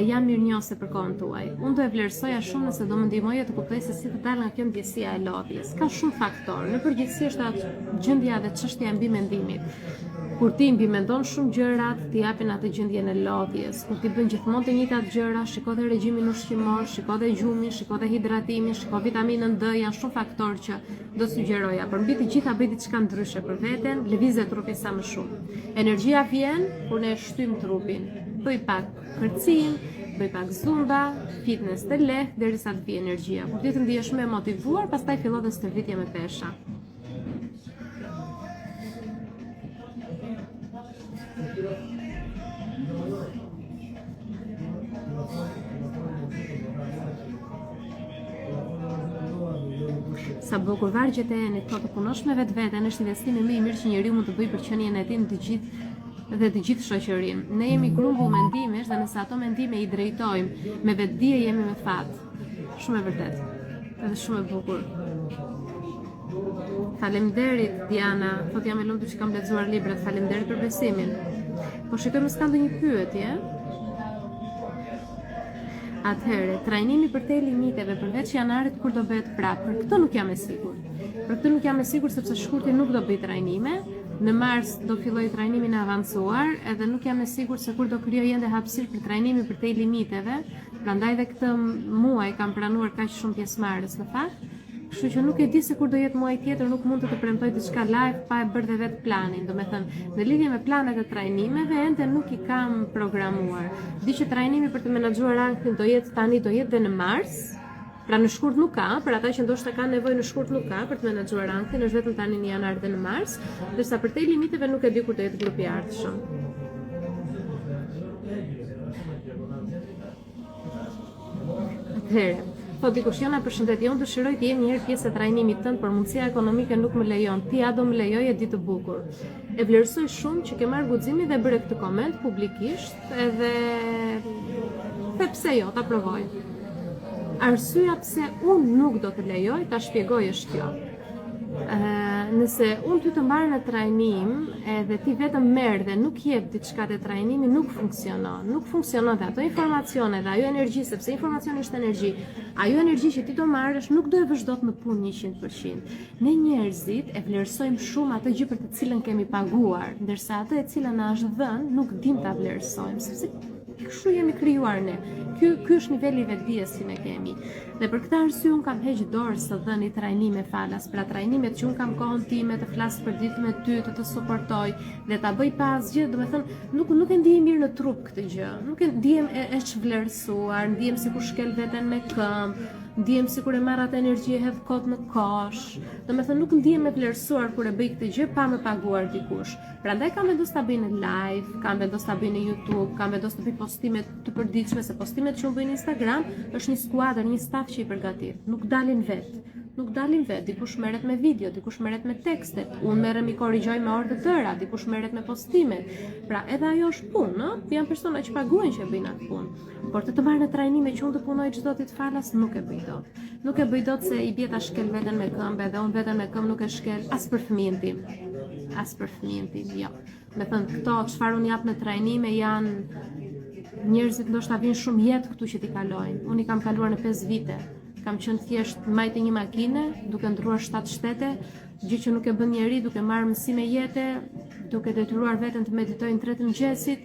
Jam mirënjohëse për kohën tuaj. Unë do e vlerësoja shumë nëse do më ndihmoje të kuptoj se si të dal nga kjo ndjesia e lodhjes. Ka shumë faktorë. Në përgjithësi është atë gjendja dhe çështja e mbi mendimit. Kur ti mbi mendon shumë gjërat, ti japin atë gjendjen e lodhjes. Kur ti bën gjithmonë të njëjtat gjëra, shiko dhe regjimin ushqimor, shiko dhe gjumin, shiko dhe hidratimin, shiko vitaminën D, janë shumë faktorë që do sugjeroja. Për mbi të gjitha bëj diçka ndryshe për veten, lëvizë trupi sa më shumë. Energjia vjen kur ne shtym trupin. Bëj pak kërcim, bëj pak zumba, fitness të lehtë derisa të vijë energjia. Kur ti të ndihesh më motivuar, pastaj fillon të stërvitje me pesha. Sa bukur vargjet e Enit, po të punosh me vetveten është investimi më i mirë që njeriu mund të bëjë për qenien e tij dhe të gjithë shoqërinë. Ne jemi grumbull mendimesh dhe nëse ato mendime i drejtojmë me vetdije jemi me fat. Shumë e vërtet. Edhe shumë e bukur. Faleminderit Diana, thot jam e lumtur që kam lexuar librat, faleminderit për besimin. Po shikojmë s'ka ndonjë pyetje. Atëherë, trajnimi për te limiteve përveç janarit kur do bëhet prapë, për këtë nuk jam e sigurt. Për këtë nuk jam e sigurt sepse shkurti nuk do bëj trajnime. Në mars do filloj trajnimin e avancuar, edhe nuk jam e sigurt se kur do krijoj ende hapësirë për trajnimin për te limiteve. Prandaj dhe këtë muaj kam pranuar kaq shumë pjesëmarrës në fakt. Kështu që nuk e di se kur do jetë muaj tjetër, nuk mund të premtoj diçka live pa e bërë dhe vetë planin. Domethënë, në lidhje me planet e trajnimeve ende nuk i kam programuar. Di që trajnimi për të menaxhuar anktin do jetë dhe në mars. Pra në shkurt nuk ka, për ata që ndoshta kanë nevojë në shkurt nuk ka për të menaxhuar anktin, është vetëm tani në janar dhe në mars, ndërsa për te limiteve nuk e di kur do jetë grupi i ardhshëm. Atëherë, po dikush jona përshëndetje, unë dëshiroj të jem një herë pjesë e trajnimit tënd, por mundësia ekonomike nuk më lejon. Ti a do më lejoje ditë të bukur. E vlerësoj shumë që ke marrë guximin dhe bëre këtë koment publikisht, edhe pse jo, ta provoj. Arsyeja pse unë nuk do të lejoj, ta shpjegoj është kjo. Nëse unë ty të marrë në trajnim edhe ti vetëm merr dhe nuk jep diçka te trajnimi, nuk funksionon. Nuk funksionon dhe ato informacione dhe ajo energji, sepse informacioni është energji. Ajo energji që ti do marrësh nuk do e vësh dot në punë 100%. Ne njerëzit e vlerësojmë shumë atë gjë për të cilën kemi paguar, ndërsa atë e cila na është dhënë nuk dim ta vlerësojmë, sepse kështu jemi krijuar ne. Ky është niveli i vetdijes që ne kemi. Dhe për këtë arsye un kam heq dorë së dhëni trajnime falas, pra trajnimet që un kam kohën time të flas për ditën e ty, të suportoj dhe ta bëj pa asgjë, domethënë nuk e ndihem mirë në trup këtë gjë. Nuk e ndihem e çvlerësuar, ndihem sikur shkel veten me këmbë, ndihem sikur e marr atë energji e hedh kot në kosh. Domethënë nuk ndihem e vlerësuar kur e bëj këtë gjë pa më paguar dikush. Prandaj kam vendosur ta bëj në live, kam vendosur ta bëj në YouTube, kam vendosur të bëj postime të përditshme, se postimet që unë bëj në Instagram është një skuadër, një staf që i përgatit. Nuk dalin vet, dikush merret me video, dikush merret me tekstet, unë merrem i korrigjoj me orë të tëra, dikush merret me postimet. Pra edhe ajo është punë, ëh? Janë persona që paguajnë që bëjnë atë punë. Por të marrë në trajnime që unë të punoj çdo ditë falas, nuk e bëj dot. Nuk e bëj dot se i bie ta shkel veten me këmbë, edhe unë veten me këmbë nuk e shkel as për fëmijën tim. Jo. Me thënë këto çfarë unë jap në trajnime janë njerëzit ndoshta vinë shumë jetë këtu që t'i kalojnë. Unë i kam kaluar në 5 vite. Kam qenë thjesht majtë një makine, duke ndruar 7 shtete, gjë që nuk e bën njeri, duke marrë mësime jete, duke detyruar veten të meditoj në 3 të mëngjesit,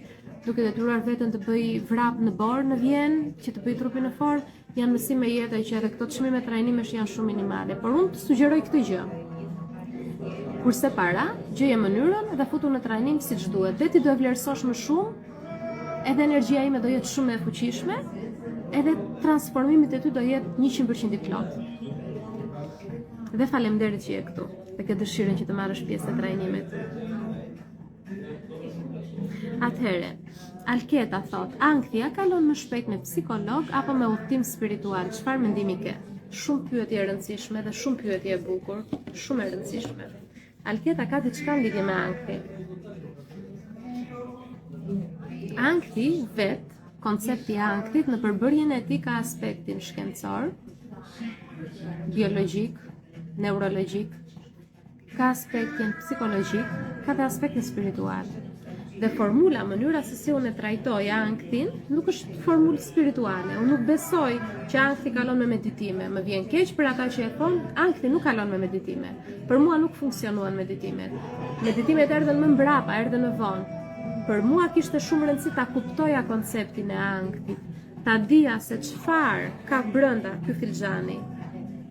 duke detyruar veten të bëj vrap në Borë në Vjenë, që të bëj trupin në formë, janë mësime jete që edhe këto çmime trajnimesh janë shumë minimale. Por unë të sugjeroj këtë gjë. Kurse para, gjeje mënyrën dhe futu në trajnim siç duhet. Dhe ti do e vlerësosh më shumë, edhe energjia ime do jetë shumë e fuqishme, edhe transformimit e ty do jetë 100% i plot. Dhe faleminderit që je këtu, dhe ke dëshirën që të marrësh pjesë të trajnimit. Atëhere, Alketa thot, ankthia kalon më shpejt me psikolog apo me udhtim spiritual? Çfarë mendimi ke? Shumë pyetje e rëndësishme dhe shumë pyetje e bukur, shumë e rëndësishme. Alketa ka diçka lidhje me ankthi. Ankthi vet, koncepti i ankthit në përbërjen e tij ka aspektin shkencor, biologjik, neurologjik, ka aspektin psikologjik, ka dhe aspektin spiritual. Dhe formula, mënyra se si unë e trajtoj anktin, nuk është formulë spirituale. Unë nuk besoj që ankti kalon me meditime. Më vjen keq për ata që e thonë, ankti nuk kalon me meditime. Për mua nuk funksionuan meditimet. Meditimet erdhen më mbrapa, erdhen më vonë. Për mua kishte shumë rëndësi ta kuptoja konceptin e anktit, ta dija se çfarë ka brenda ky filxhani,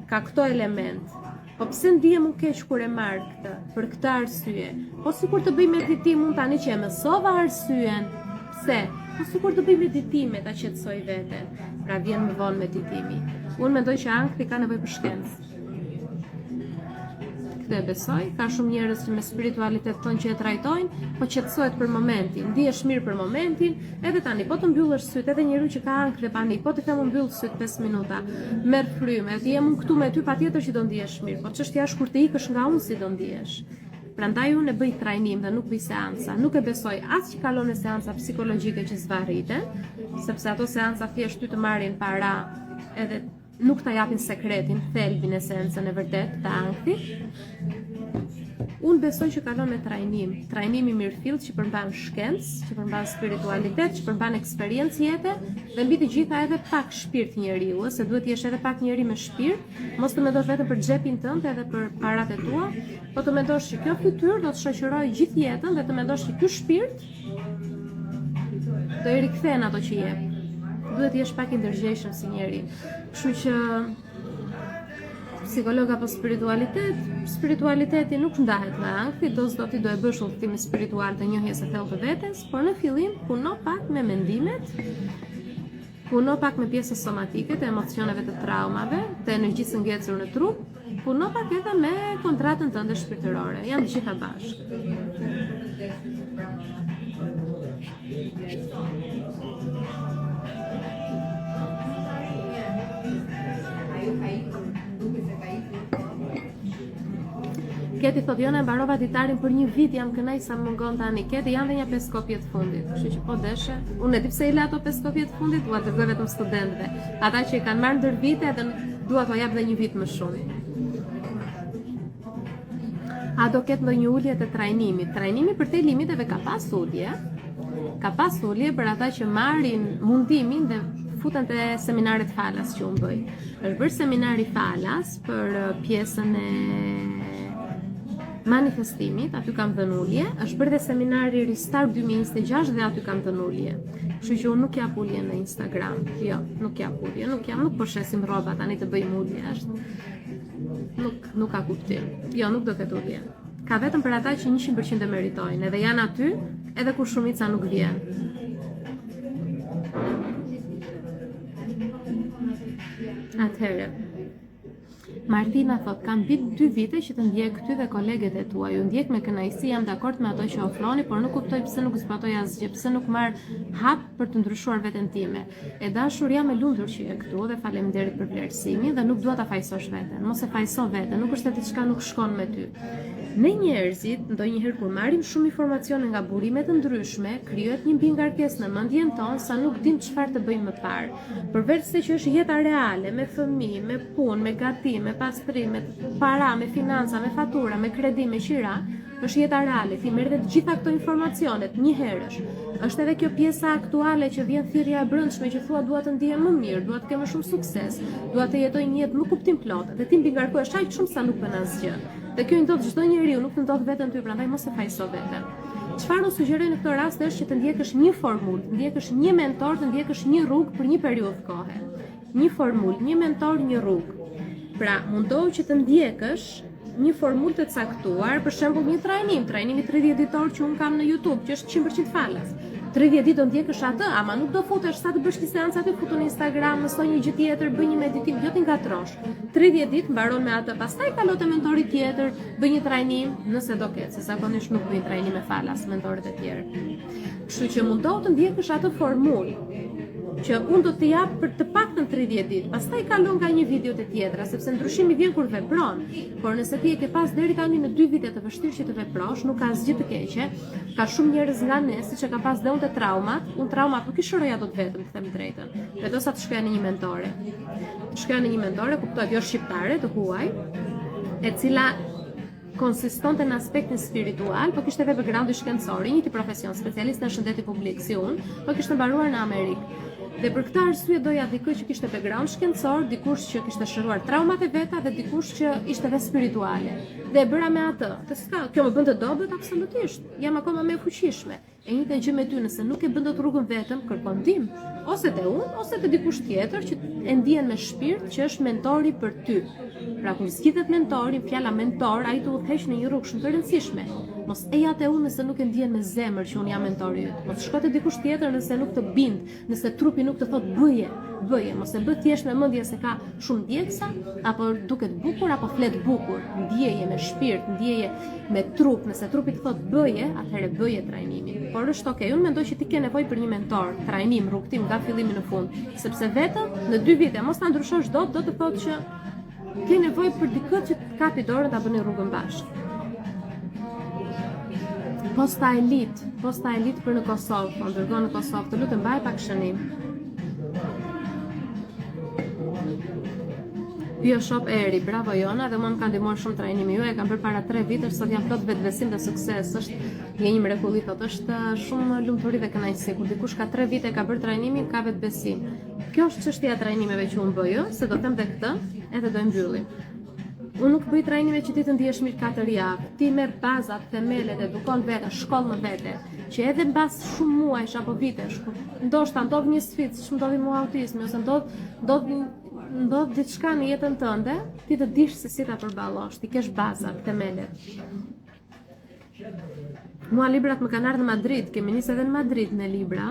ka këto element. Po pse ndihem unë keq kur e marr këtë, për këtë arsye? Po sikur të bëj meditim unë tani që e mësova arsyen. Pse? Po sikur të bëj meditime ta qetësoj veten. Pra vjen më vonë meditimi. Unë mendoj që ankthi ka nevojë për shkencë. Këtë e besoj, ka shumë njerëz që me spiritualitet thonë që e trajtojnë, po qetësohet për momentin, ndihesh mirë për momentin, edhe tani po të mbyllësh syt, edhe njeriu që ka ankth dhe panik, po të them mbyll syt 5 minuta, merr frymë, ti jam unë këtu me ty patjetër që do ndihesh mirë, po çështja është kur të ikësh nga unë si do ndihesh. Prandaj unë e bëj trajnim dhe nuk bëj seanca, nuk e besoj as që kalon në seanca psikologjike që zvarriten, sepse ato seanca thjesht ty të marrin para edhe nuk ta japin sekretin, thelbin, esencën e vërtet të ankthit. Unë besoj që kalon me trajnim. Trajnimi mirëfillt që përmban shkencë, që përmban spiritualitet, që përmban eksperiencë jete dhe mbi të gjitha edhe pak shpirt njeriu, se duhet të jesh edhe pak njeri me shpirt, mos të mendosh vetëm për xhepin tënd edhe për paratë tua, po të mendosh që kjo fytyrë do të shoqërojë gjithë jetën dhe të mendosh që ky shpirt do i rikthen ato që jep. Duhet të jesh pak i ndërgjegjshëm si njeri. Kështu që psikolog apo spiritualiteti nuk ndahet me ankthi, do ti do e bësh udhëtimin spiritual të njohjes së thellë të vetes, por në fillim puno pak me mendimet, puno pak me pjesën somatike të emocioneve të traumave, të energjisë ngjecur në trup, puno pak edhe me kontratën tënde shpirtërore. Janë të gjitha bashkë. Keti thot, jo, e mbarova ditarin për 1 vit, jam kënaq sa më mungon tani. Keti janë dhe një 5 kopje të fundit. Kështu që po deshe. Unë e di pse i la ato 5 kopje të fundit, dua të dërgoj vetëm studentëve. Ata që i kanë marrë ndër vite dhe dua t'u jap edhe 1 vit më shumë. A do ketë ndonjë ulje të trajnimit? Trajnimi për te limiteve ka pas ulje. Ka pas ulje për ata që marrin mundimin dhe futen te seminaret falas që unë bëj. Është bërë seminari falas për pjesën e manifestimit, aty kam dhënë ulje, është bërë dhe seminari Restart 2026 dhe aty kam dhënë ulje. Kështu që unë nuk jap ulje në Instagram. Jo, nuk jap ulje, nuk po shesim rroba tani të bëjmë ulje, është. Nuk ka kuptim. Jo, nuk do ketë ulje. Ka vetëm për ata që 100% e meritojnë, edhe janë aty, edhe kur shumica nuk vjen. Atëherë, Martina thot, kam 2 vite që të ndjek ty dhe koleget e tua, ju ndjek me kënaqësi, jam dakord me ato që ofroni, por nuk kuptoj pse nuk zbatoj asgjë, pse nuk marr hap për të ndryshuar veten time. E dashur, jam e lumtur që je këtu dhe faleminderit për vlerësimin dhe nuk dua ta fajsosh veten. Mos e fajso veten, nuk është se diçka nuk shkon me ty. Ne njerëzit, ndonjëherë kur marrim shumë informacione nga burime të ndryshme, krijohet një bingarkesë në mendjen tonë sa nuk dim çfarë të bëjmë më parë. Përveç se që është jeta reale, me fëmijë, me punë, me gatim, me pastrim, me para, me financa, me fatura, me kredi, me qira, është jeta reale. Ti merr të gjitha këto informacionet një herësh. Është edhe kjo pjesa aktuale që vjen thirrja e brendshme që thua dua të ndihem më mirë, dua të kem më shumë sukses, dua të jetoj një jetë më kuptim plot, dhe ti bingarkohesh aq shumë sa nuk bën asgjë. Dhe kjo i ndodh çdo njeriu, nuk të ndodh veten ty, prandaj mos e fajso veten. Çfarë unë sugjeroj në këtë rast është që të ndjekësh një formulë, të ndjekësh një mentor, të ndjekësh një rrugë për një periudhë kohe. Një formulë, një mentor, një rrugë. Pra, mundohu që të ndjekësh një formulë të caktuar, për shembull një trajnimi 30 ditor që un kam në YouTube, që është 100% falas. 30 ditë do ndjekësh atë, ama nuk do futesh sa të bësh një seancë aty, futu në Instagram, mësoj një gjë tjetër, bëj një meditim, jo ti ngatrosh. 30 ditë mbaron me atë, pastaj kalo te mentori tjetër, bëj një trajnim, nëse do ketë, se zakonisht nuk bëj trajnime falas mentorët e tjerë. Kështu që mundohu të ndjekësh atë formulë. që unë do të jap për të paktën 30 ditë. Pastaj kalon nga një video te tjetra, sepse ndryshimi vjen kur vepron. Por nëse ti e ke pas deri tani në 2 vite të vështirë që të veprosh, nuk ka asgjë të keqe. Ka shumë njerëz nga ne siç e ka pas dhe unë të traumat. Unë traumat nuk i shëroja dot vetëm, të them drejtën. Vendosa të shkoja në një mentore. Të shkoja në një mentore, kuptohet, jo shqiptare, të huaj, e cila konsistonte në aspektin spiritual, po kishte edhe background shkencor, një profesion, specialist në shëndeti publik si unë, po kishte mbaruar në Amerikë. Dhe për këtë arsye doja dikush që kishte background shkencor, dikush që kishte shëruar traumat e veta dhe dikush që ishte edhe spirituale. Dhe e bëra me atë. Kjo më bën të dobët absolutisht. Jam akoma më e fuqishme. E njëjtën gjë me ty, nëse nuk e bën dot rrugën vetëm, kërkon ndihmë, ose te unë, ose te dikush tjetër që e ndjen me shpirt që është mentori për ty. Pra kur zgjidhet mentori, fjala mentor, ai të udhëheq në një rrugë shumë të rëndësishme. Mos e ja te unë nëse nuk e ndjen me zemër që unë jam mentori yt. Mos shko te dikush tjetër nëse nuk të bind, nëse trupi nuk të thot bëje. Mos e bë thjesht me mendje se ka shumë ndjeksa, apo duket bukur apo flet bukur. Ndjeje me shpirt, ndjeje me trup. Nëse trupi të thot bëje, atëherë bëje trajnimin. Por është okay, unë mendoj që ti ke nevojë për një mentor, trajnim, rrugtim nga fillimi në fund, sepse vetëm në 2 vite mos ta ndryshosh dot, do të thotë që ke nevojë për dikë që të kapi dorën ta bëni rrugën bashkë. Posta elit për në Kosovë, po dërgon në Kosovë, të lutem mbaj pak shënim. BioShop Eri, bravo Jona, dhe më kanë ndihmuar shumë trajnimi juaj, e kam bërë para 3 vitesh, sot jam plot vetbesim dhe sukses. Është një mrekulli, thotë, është shumë lumturi dhe kënaqësi. Kur dikush ka 3 vite ka bërë trajnimin, ka vetbesim. Kjo është çështja e trajnimeve që unë bëj, se do them tek këtë, edhe do e mbyllim. Unë nuk bëj trajnime që ti të ndihesh mirë 4 javë. Ti merr bazat, themelet, edukon vete, shkoll më vete, që edhe mbas shumë muajsh apo vitesh, ndoshta ndodh një sfidë, siç ndodhi mua autizmi, ose ndodh diçka në jetën tënde, ti të dish se si ta përballosh, ti kesh bazat, themelet. Mua librat më kanë ardhur në Madrid, kemi nisë edhe në Madrid në libra.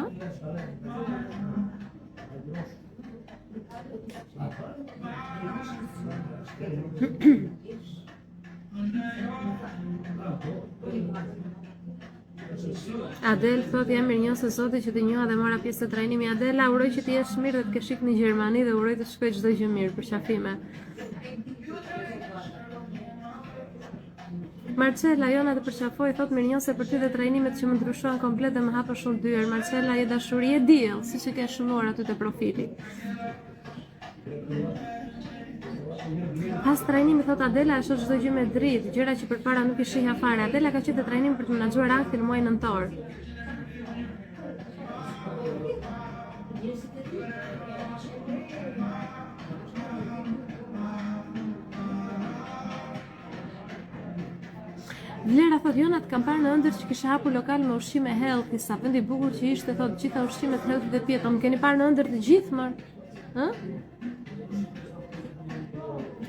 Adel thot jam mirënjohës e Zotit që të njoha dhe mora pjesë të trajnimi. Adela, uroj që të jesh mirë dhe të kesh ikë në Gjermani dhe uroj të shkojë çdo gjë mirë, për qafime. Marcela, Jona të përqafoj, thot mirënjohëse për ty dhe trajnimet që më ndryshohen komplet dhe më hapën shumë dyer. Marcela, je dashuri, e diell, siç e ke shënuar aty te profili. Pas trajnimit, thot Adela, është çdo gjë me dritë, gjëra që përpara nuk i shihja fare. Adela ka qenë te trajnim për të menaxhuar aktin në muajin nëntor. Vlera thot Jonat, kam parë në ëndër që kisha hapur lokal me ushqime healthy, sa vend i bukur që ishte, thot gjitha ushqimet healthy dhe pjetë. Më keni parë në ëndër të gjithë, mër?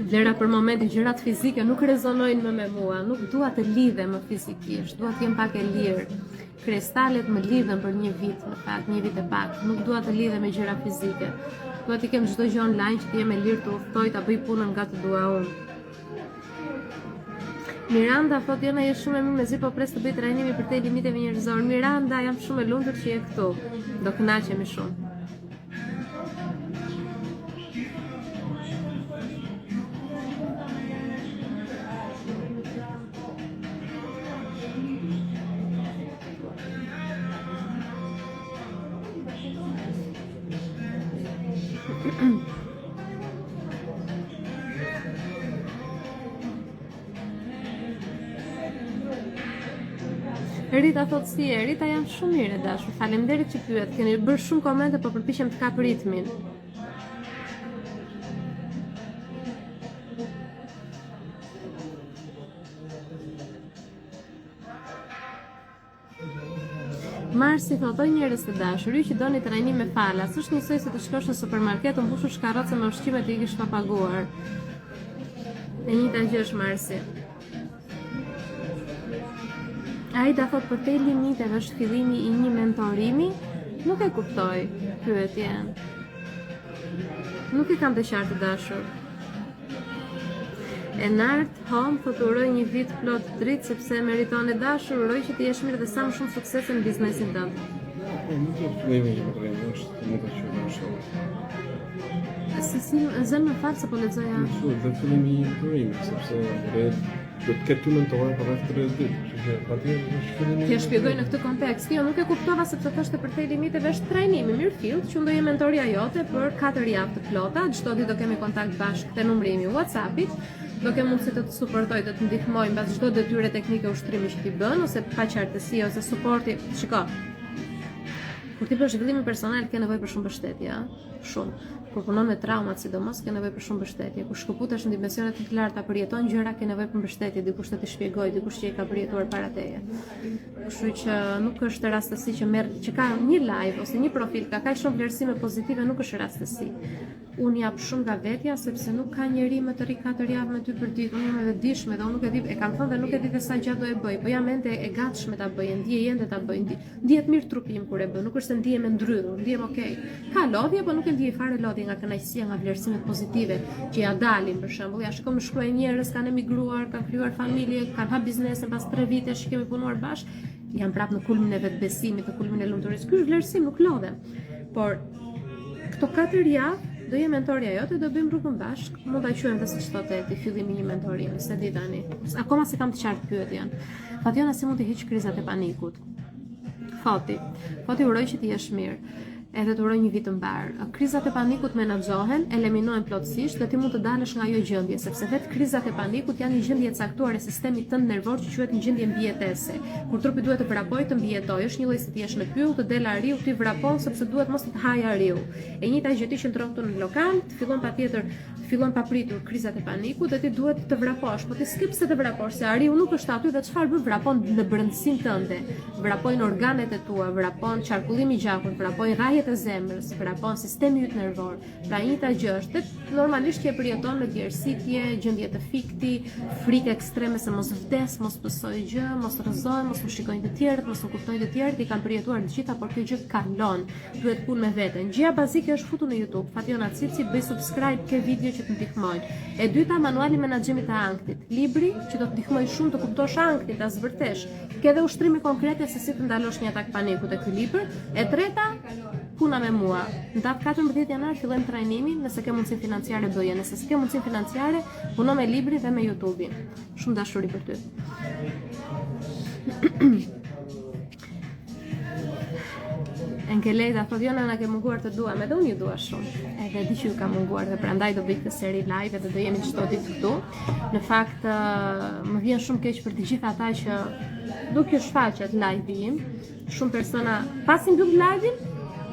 Vlera, për momentin gjërat fizike nuk rezonojnë më me mua, nuk dua të lidhem më fizikisht, dua të jem pak e lirë. Kristalet më lidhen për një vit, në fakt, një vit e pak, nuk dua të lidhem me gjëra fizike. Dua të kem çdo gjë online që të jem e lirë të udhtoj, ta bëj punën nga të dua unë. Miranda thot Jona je shumë e mirë mezi, po pres të bëj trajnimi për te limiteve njerëzore. Miranda, jam shumë e lumtur që je këtu. Do kënaqemi shumë. Rita thot si e, Rita jam shumë mirë e dashur, faleminderit që pyet, keni bërë shumë komente, po përpiqem të kap ritmin. Marsi thot, oj njerëz të dashur, ju që doni trajnim me falas, është njësoj se të shkosh në supermarket, të mbushur shkarroce me ushqime të ikish pa paguar. E njëjta gjë është Marsi. Aida thot për te limiteve është fillimi i një mentorimi, nuk e kuptoj pyetjen. Nuk e kam të qartë të dashur. Enart Home thot uroj një vit plot dritë sepse meriton e dashur, uroj që të jesh mirë dhe sa më shumë suksese në biznesin tënd. Nuk do të fillojmë një rrëmë, është nuk ka qenë shumë. Si zënë më falë se po lexoja. Dhe fillojmë një rrëmë, sepse do të ketë të mentore për rreth 30 ditë, kështu që patjetër është fillimi. Ti e shpjegoj në këtë kontekst. Jo, nuk e kuptova sepse thoshte për te limiteve është trajnimi mirëfillt, që do jetë mentoria jote për 4 javë të plota. Çdo ditë do kemi kontakt bashkë te numri im i WhatsApp-it. Do ke mundësi të të suportoj, të të ndihmoj mbas çdo detyre teknike ushtrimi që ti bën ose paqartësi ose suporti. Shiko. Kur ti bësh zhvillimin personal ke nevojë për shumë mbështetje, shumë. Kur punon me traumat sidomos ke nevojë për shumë mbështetje. Kur shkëputesh në dimensione të larta përjeton gjëra ke nevojë për mbështetje, dikush të shpjegoj, dikush që e ka përjetuar para teje. Kështu që nuk është rastësi që ka një live ose një profil ka kaq shumë vlerësime pozitive, nuk është rastësi. Unë jap shumë nga vetja sepse nuk ka njeri më të ri 4 javë me ty për ditë. Unë jam edhe dishme dhe unë nuk e di, e kam thënë dhe nuk e di sa gjatë do e bëj, po jam ende e gatshme ta bëj, ndjej ende ta bëj. Ndihet mirë trupi im kur e bë, nuk është se ndihem e ndrydhur, ndihem okay. Ka lodhje, po nuk e ndiej fare lodhje nga kënaqësia, nga vlerësimet pozitive që ja dalin për shembull. Ja shikoj më shkruaj njerëz kanë emigruar, kanë krijuar familje, kanë hap biznese pas 3 vitesh që kemi punuar bashkë, janë prapë në kulmin e vetbesimit, në kulmin e lumturisë. Ky është vlerësim, nuk lodhem. Por këto 4 javë do jem mentorja jote, do bëjmë rrugën bashkë. Mund ta quajmë siç thotë ti fillimi një mentorimi, se di tani. Akoma se kam të qartë pyetjen. Fationa, si mund të hiq krizat e panikut? Fati uroj që ti jesh mirë. Edhe të uroj një vit të mbar. Krizat e panikut menaxhohen, eliminohen plotësisht dhe ti mund të dalësh nga ajo gjendje, sepse vetë krizat e panikut janë një gjendje e caktuar e sistemit tënd nervor që quhet një gjendje mbijetese. Kur trupi duhet të vrapojë, të mbijetojë, është një lloj si ti jesh në pyll, të del ariu, ti vrapon sepse duhet mos të haj ariu. E njëjta gjë ti qëndron këtu në lokal, fillon papritur krizat e panikut dhe ti duhet të vraposh, po ti s'ke pse të vraposh, se ariu nuk është aty dhe çfarë bën? Vrapon në brendësinë tënde, vrapojnë organet e tua, vrapon qarkullimi i gjakut, vrapojnë rrahjet e zemrës, vrapon sistemi yt nervor. Pra njëjta gjë është, normalisht që e përjeton me djersitje, gjendje të fikti, frikë ekstreme se mos vdes, mos pësoj gjë, mos rrëzohen, mos më shikojnë të tjerët, mos më kuptojnë të tjerët, i kanë përjetuar të gjitha, por kjo gjë kalon. Duhet punë me veten. Gjëja bazike është futur në YouTube, Fationa Cici, bëj subscribe ke video që të ndihmojnë. E dyta, manuali menaxhimit të ankthit. Libri që do të ndihmoj shumë të kuptosh anktin, ta zbërthesh. Ke edhe ushtrime konkrete se si të ndalosh një atak paniku te ky libër. E treta, puna me mua. Në datë 14 janar fillojmë trajnimin, nëse ke mundësi financiare bëje, nëse s'ke mundësi financiare, puno me librin dhe me YouTube-in. Shumë dashuri për ty. Enkeleda, thot Jona na ke munguar të duam, edhe unë ju dua shumë. Edhe di që ju ka munguar dhe prandaj do bëj këtë seri live dhe do jemi çdo ditë këtu. Në fakt më vjen shumë keq për të gjithë ata që nuk ju shfaqet live-im. Shumë persona pasi mbyll live-in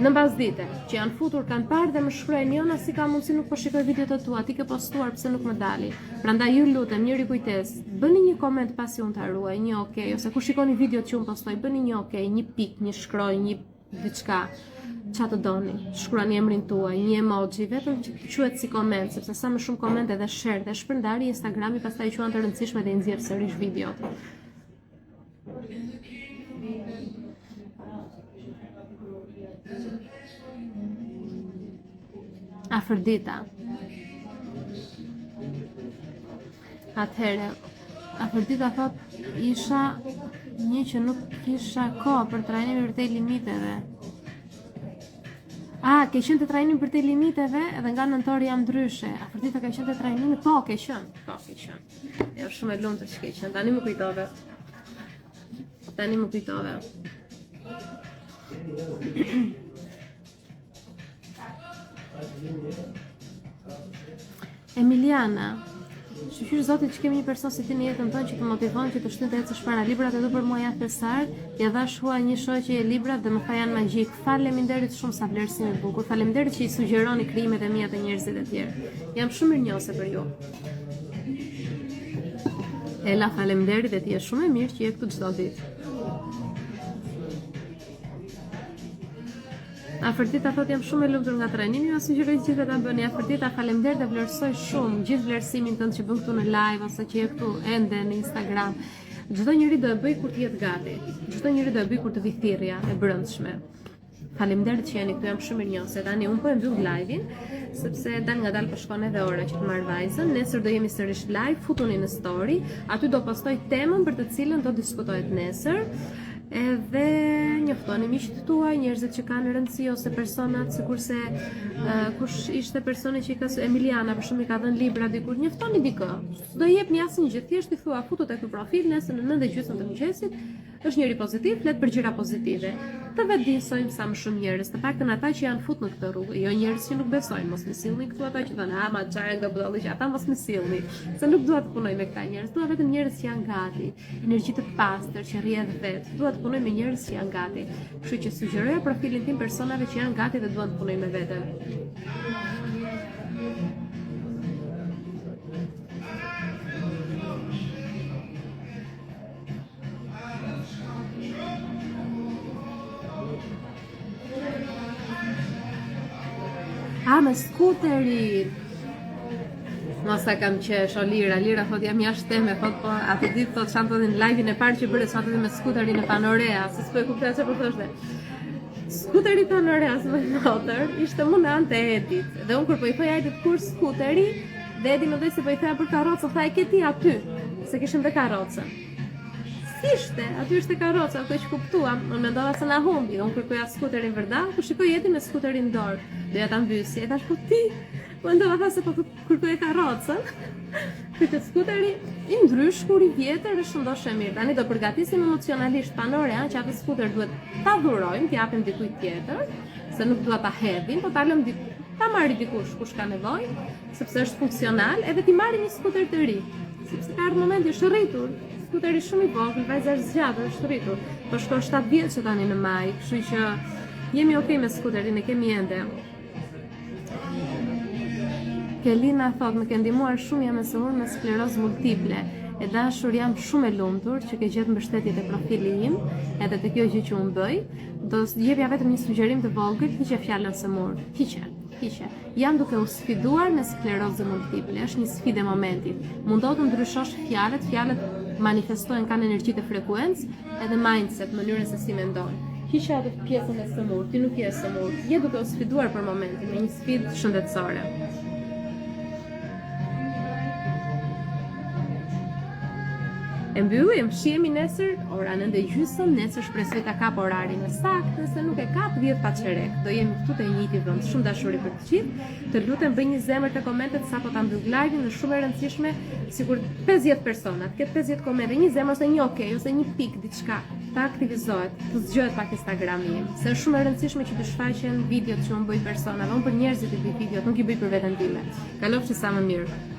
në mbasdite, që janë futur kanë parë dhe më shkruajnë Jona si ka mundësi nuk po shikoj videot e tua, ti ke postuar pse nuk më dali. Prandaj ju lutem, një rikujtesë, bëni një koment pasi unë ta ruaj, një okay, ose kur shikoni videot që unë postoj, bëni një okay, një pik, një shkroj, një diçka. Çfarë të doni? Shkruani emrin tuaj, një emoji, vetëm që quhet si koment, sepse sa më shumë komente dhe share dhe shpërndarje Instagrami pastaj quhen të rëndësishme dhe i nxjerr sërish videot. Afërdita. Atëherë, Afërdita thot isha një që nuk kisha kohë për trajnimin për te limiteve. Ke qenë të trajnim për te limiteve edhe nga nëntor jam ndryshe. Afërdita ka qenë të trajnimi? Po, ke qenë. Po, ke qenë. Jo, shumë e lumtur që ke qenë. Tani më kujtove. Emiliana, shqyr Zotit që kemi një person si ti në jetën tonë që të motivon që të shtyn të ecësh para. Librat edhe për mua janë thesar, ja dhash hua një shoqe e librat dhe më tha janë magjik. Faleminderit shumë sa vlerësim i bukur. Faleminderit që i sugjeroni krijimet e mia të njerëzit e tjerë. Jam shumë mirënjohëse për ju. Ela, faleminderit dhe ti je shumë e mirë që je këtu çdo ditë. Afërdita thot jam shumë e lumtur nga trajnimi, ose sugjeroj gjithë ta bëni. Afërdita, faleminderit dhe vlerësoj shumë gjithë vlerësimin tënd që bën këtu në live ose që je këtu ende në Instagram. Çdo njeri do e bëj kur të jetë gati. Çdo njeri do e bëj kur të vi thirrja e brendshme. Faleminderit që jeni këtu, jam shumë mirënjohëse. Tani unë po e mbyll live-in sepse dal ngadal po shkon edhe ora që të marr vajzën. Nesër do jemi sërish live, futuni në story. Aty do postoj temën për të cilën do diskutohet nesër. edhe njoftoni miqtë tuaj, njerëzit që kanë rëndësi ose personat, sikurse kush ishte personi që i ka Emiliana, për shembull, i ka dhënë libra dikur, njoftoni dikë. Do jepni asnjë gjë, thjesht i thua futu tek ky profil nesër në 9:30 të mëngjesit, është njëri pozitiv, flet për gjëra pozitive. Të vetë dinsojmë sa më shumë njerëz, të paktën ata që janë futur në këtë rrugë, jo njerëz që nuk besojnë, mos më sillni këtu ata që thonë, ma çfarë do budalli që ata mos më sillni, se nuk dua të punoj me këta njerëz, dua vetëm njerëz që janë gati, energji të pastër që rrjedh vet, dua të punoj me njerëz që janë gati. Kështu që sugjeroja profilin tim personave që janë gati dhe duan të punojnë me veten. Me skuterin. Nosa kam qesh, o Lira thot jam jashtë teme, thot po atë ditë thot çan thotin live-in e parë që bëre çan thotin me skuterin në Panorea, se s'po e kuptoj çfarë po thoshte. Skuteri Panoreas më notër ishte më në anë të Edit. Dhe unë kur po i thoja Edit kur skuteri, dhe Edi më dhe se po i thoja për karrocën, tha e ke ti aty, se kishim dhe karrocën. Ishte, aty ishte karroca, ato që kuptuam, unë mendova se na humbi, unë kërkoja skuterin vërdan, kur shikoj Edin me skuterin dorë, doja ta mbysje, e thash po ti, mendova tha se po kërkoja karrocën. Këtë skuteri i ndryshkur, i vjetër, është ndoshta mirë. Tani do përgatisim emocionalisht Panorea, që atë skuter duhet ta dhurojmë, t'i japim dikujt tjetër, se nuk dua ta hedhim, po ta lëm ta marrë dikush kush ka nevojë, sepse është funksional, edhe t'i marrim një skuter të ri, sepse ka ardhur momenti është rritur. Skuteri shumë i vogël, vajza është zgjatur, është rritur. Po shkon 7 vjeç që tani në maj, kështu që jemi okay me skuterin, e kemi ende. Kelina thot, më ke ndihmuar shumë, jam e sëmur me sklerozë multiple. E dashur, jam shumë e lumtur që ke gjetë mbështetje te profili im, edhe te kjo gjë që unë bëj. Do jepja vetëm një sugjerim të vogël, hiqe fjalën sëmur. Hiqe. Jam duke u sfiduar me sklerozë multiple, është një sfidë e momentit. Mundo të ndryshosh fjalët manifestojnë, kanë energji të frekuencë, edhe mindset, mënyrën se si mendon. Hiqe atë pjesën e sëmur, ti nuk je sëmur, je duke u sfiduar për momentin me një sfidë shëndetësore. E mbyllim, shihemi nesër, ora 9:30, nesër shpresoj ta kap orarin në saktë, nëse nuk e kap 10 pa çerek. Do jemi këtu te njëjti vend. Shumë dashuri për të gjithë. Të lutem bëj një zemër te komentet sapo ta mbyll live-in, është shumë e rëndësishme, sikur 50 persona, të ketë 50 komente, një zemër ose një okay ose një pik diçka, ta aktivizohet, të zgjohet pak Instagrami im. Se është shumë e rëndësishme që të shfaqen videot që unë bëj personave, unë për njerëzit i bëj videot, nuk i bëj për veten time. Kalofshi sa më mirë.